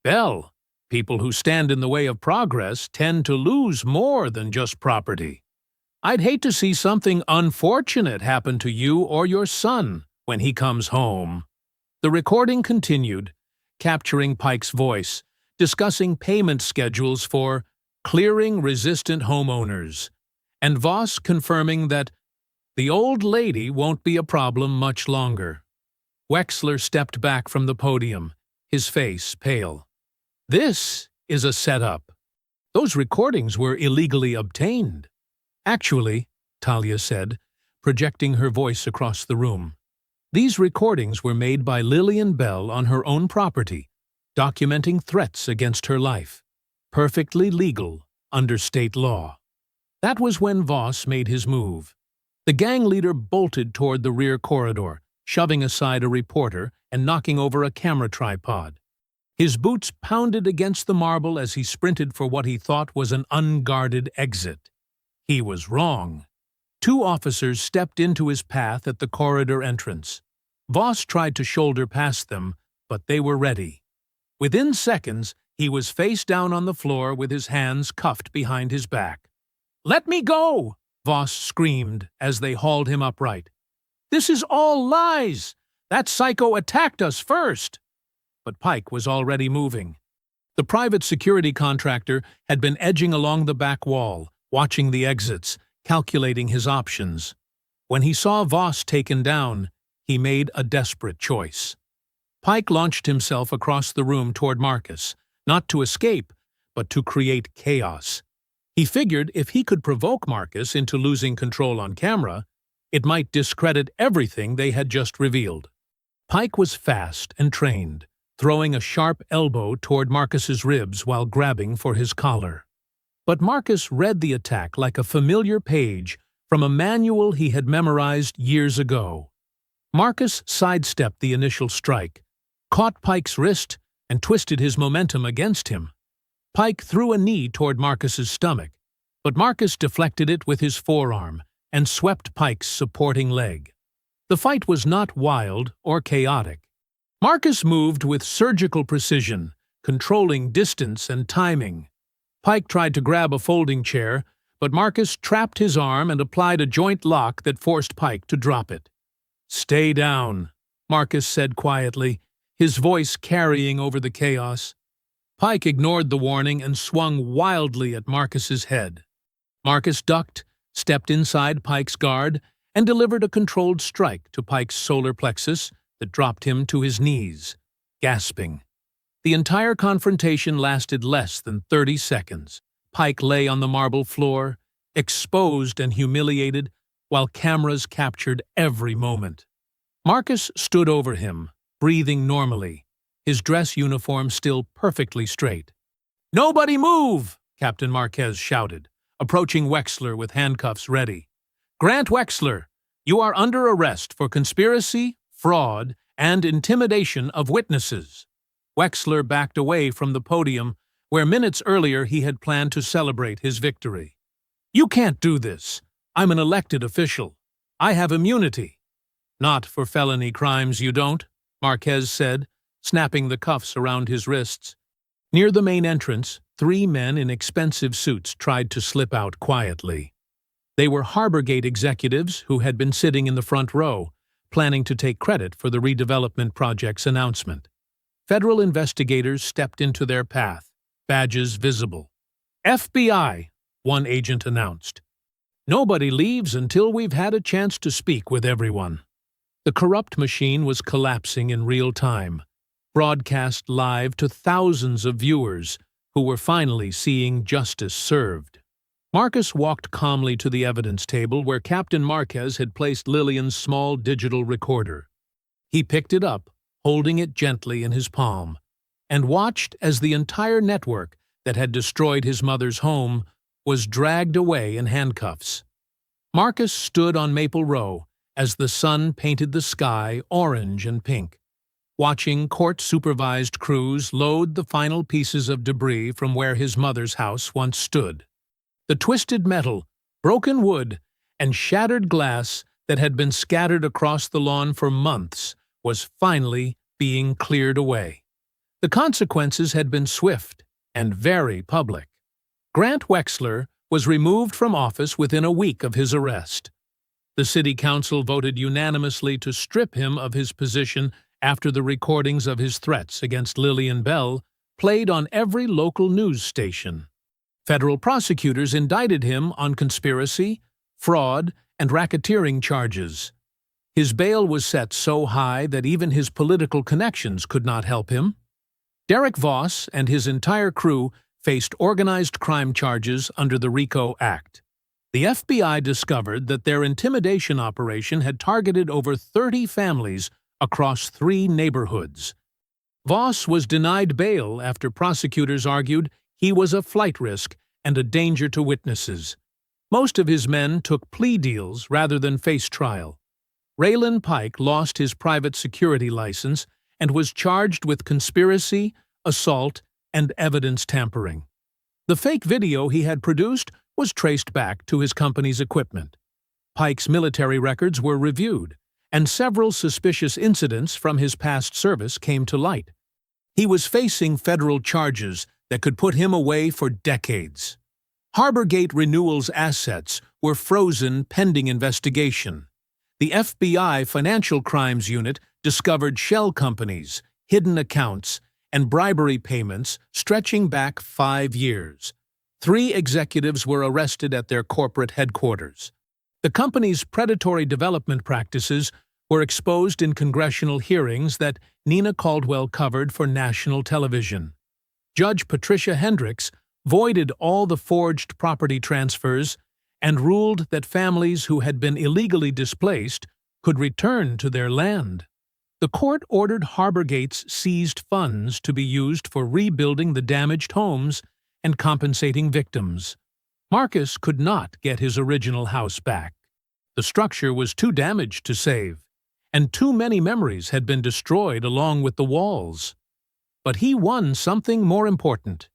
Bell, people who stand in the way of progress tend to lose more than just property. I'd hate to see something unfortunate happen to you or your son when he comes home." The recording continued, capturing Pike's voice, discussing payment schedules for clearing resistant homeowners, and Voss confirming that the old lady won't be a problem much longer. Wexler stepped back from the podium, his face pale. "This is a setup. Those recordings were illegally obtained." "Actually," Talia said, projecting her voice across the room, "these recordings were made by Lillian Bell on her own property, documenting threats against her life. Perfectly legal under state law." That was when Voss made his move. The gang leader bolted toward the rear corridor, shoving aside a reporter and knocking over a camera tripod. His boots pounded against the marble as he sprinted for what he thought was an unguarded exit. He was wrong. 2 officers stepped into his path at the corridor entrance. Voss tried to shoulder past them, but they were ready. Within seconds, he was face down on the floor with his hands cuffed behind his back. "Let me go!" Voss screamed as they hauled him upright. "This is all lies! That psycho attacked us first!" But Pike was already moving. The private security contractor had been edging along the back wall, watching the exits, calculating his options. When he saw Voss taken down, he made a desperate choice. Pike launched himself across the room toward Marcus, not to escape, but to create chaos. He figured if he could provoke Marcus into losing control on camera, it might discredit everything they had just revealed. Pike was fast and trained, throwing a sharp elbow toward Marcus's ribs while grabbing for his collar. But Marcus read the attack like a familiar page from a manual he had memorized years ago. Marcus sidestepped the initial strike, caught Pike's wrist, and twisted his momentum against him. Pike threw a knee toward Marcus's stomach, but Marcus deflected it with his forearm and swept Pike's supporting leg. The fight was not wild or chaotic. Marcus moved with surgical precision, controlling distance and timing. Pike tried to grab a folding chair, but Marcus trapped his arm and applied a joint lock that forced Pike to drop it. "Stay down," Marcus said quietly, his voice carrying over the chaos. Pike ignored the warning and swung wildly at Marcus's head. Marcus ducked, stepped inside Pike's guard, and delivered a controlled strike to Pike's solar plexus that dropped him to his knees, gasping. The entire confrontation lasted less than 30 seconds. Pike lay on the marble floor, exposed and humiliated, while cameras captured every moment. Marcus stood over him, breathing normally, his dress uniform still perfectly straight. "Nobody move!" Captain Marquez shouted, approaching Wexler with handcuffs ready. "Grant Wexler, you are under arrest for conspiracy, fraud, and intimidation of witnesses." Wexler backed away from the podium where minutes earlier he had planned to celebrate his victory. "You can't do this. I'm an elected official. I have immunity." "Not for felony crimes, you don't," Marquez said, snapping the cuffs around his wrists. Near the main entrance, 3 men in expensive suits tried to slip out quietly. They were Harborgate executives who had been sitting in the front row, planning to take credit for the redevelopment project's announcement. Federal investigators stepped into their path, badges visible. "FBI," one agent announced. "Nobody leaves until we've had a chance to speak with everyone." The corrupt machine was collapsing in real time, broadcast live to thousands of viewers who were finally seeing justice served. Marcus walked calmly to the evidence table where Captain Marquez had placed Lillian's small digital recorder. He picked it up, holding it gently in his palm, and watched as the entire network that had destroyed his mother's home was dragged away in handcuffs. Marcus stood on Maple Row as the sun painted the sky orange and pink, watching court-supervised crews load the final pieces of debris from where his mother's house once stood. The twisted metal, broken wood, and shattered glass that had been scattered across the lawn for months was finally being cleared away. The consequences had been swift and very public. Grant Wexler was removed from office within a week of his arrest. The city council voted unanimously to strip him of his position after the recordings of his threats against Lillian Bell played on every local news station. Federal prosecutors indicted him on conspiracy, fraud, and racketeering charges. His bail was set so high that even his political connections could not help him. Derek Voss and his entire crew faced organized crime charges under the RICO Act. The FBI discovered that their intimidation operation had targeted over 30 families across 3 neighborhoods. Voss was denied bail after prosecutors argued he was a flight risk and a danger to witnesses. Most of his men took plea deals rather than face trial. Raylan Pike lost his private security license and was charged with conspiracy, assault, and evidence tampering. The fake video he had produced was traced back to his company's equipment. Pike's military records were reviewed, and several suspicious incidents from his past service came to light. He was facing federal charges that could put him away for decades. Harborgate Renewal's assets were frozen pending investigation. The FBI Financial Crimes Unit discovered shell companies, hidden accounts, and bribery payments stretching back 5 years. 3 executives were arrested at their corporate headquarters. The company's predatory development practices were exposed in congressional hearings that Nina Caldwell covered for national television. Judge Patricia Hendricks voided all the forged property transfers and ruled that families who had been illegally displaced could return to their land. The court ordered Harborgate's seized funds to be used for rebuilding the damaged homes and compensating victims. Marcus could not get his original house back. The structure was too damaged to save, and too many memories had been destroyed along with the walls. But he won something more important: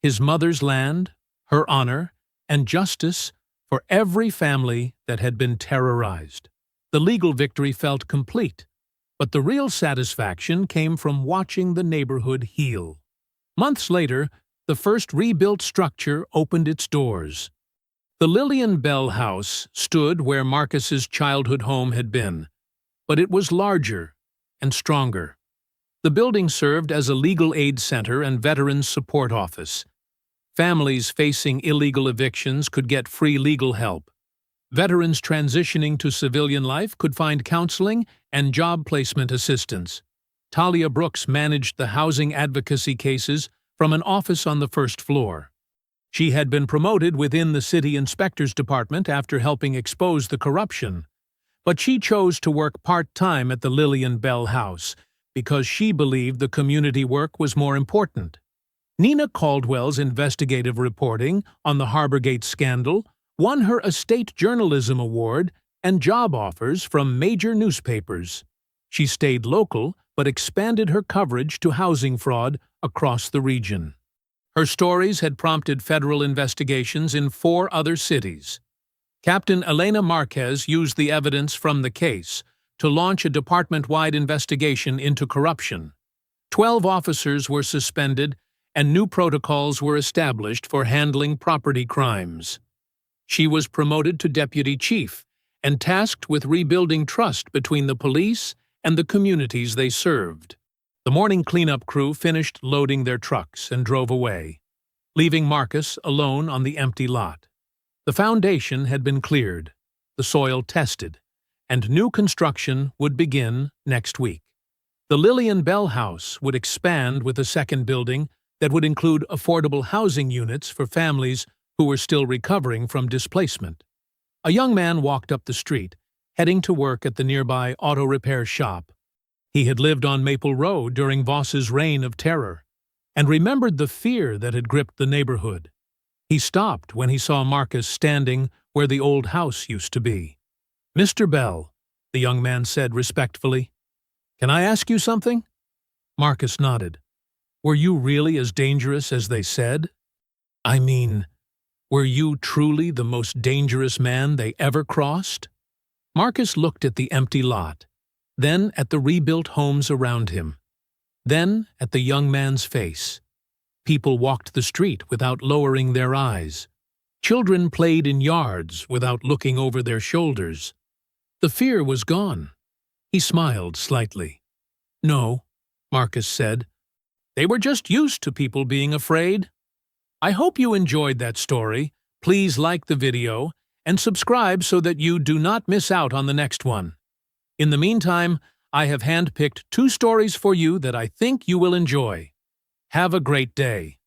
his mother's land, her honor, and justice for every family that had been terrorized. The legal victory felt complete, but the real satisfaction came from watching the neighborhood heal. Months later, the first rebuilt structure opened its doors. The Lillian Bell House stood where Marcus's childhood home had been, but it was larger and stronger. The building served as a legal aid center and veterans support office. Families facing illegal evictions could get free legal help. Veterans transitioning to civilian life could find counseling and job placement assistance. Talia Brooks managed the housing advocacy cases from an office on the first floor. She had been promoted within the city inspector's department after helping expose the corruption, but she chose to work part-time at the Lillian Bell House because she believed the community work was more important. Nina Caldwell's investigative reporting on the Harborgate scandal won her a state journalism award and job offers from major newspapers. She stayed local but expanded her coverage to housing fraud across the region. Her stories had prompted federal investigations in 4 other cities. Captain Elena Marquez used the evidence from the case to launch a department-wide investigation into corruption. 12 officers were suspended, and new protocols were established for handling property crimes. She was promoted to deputy chief and tasked with rebuilding trust between the police and the communities they served. The morning cleanup crew finished loading their trucks and drove away, leaving Marcus alone on the empty lot. The foundation had been cleared, the soil tested, and new construction would begin next week. The Lillian Bell House would expand with a second building that would include affordable housing units for families who were still recovering from displacement. A young man walked up the street, heading to work at the nearby auto repair shop. He had lived on Maple Road during Voss's reign of terror, and remembered the fear that had gripped the neighborhood. He stopped when he saw Marcus standing where the old house used to be. "Mr. Bell," the young man said respectfully, "can I ask you something?" Marcus nodded. "Were you really as dangerous as they said? I mean, were you truly the most dangerous man they ever crossed?" Marcus looked at the empty lot, then at the rebuilt homes around him, then at the young man's face. People walked the street without lowering their eyes. Children played in yards without looking over their shoulders. The fear was gone. He smiled slightly. "No," Marcus said. "They were just used to people being afraid." I hope you enjoyed that story. Please like the video and subscribe so that you do not miss out on the next one. In the meantime, I have handpicked 2 stories for you that I think you will enjoy. Have a great day.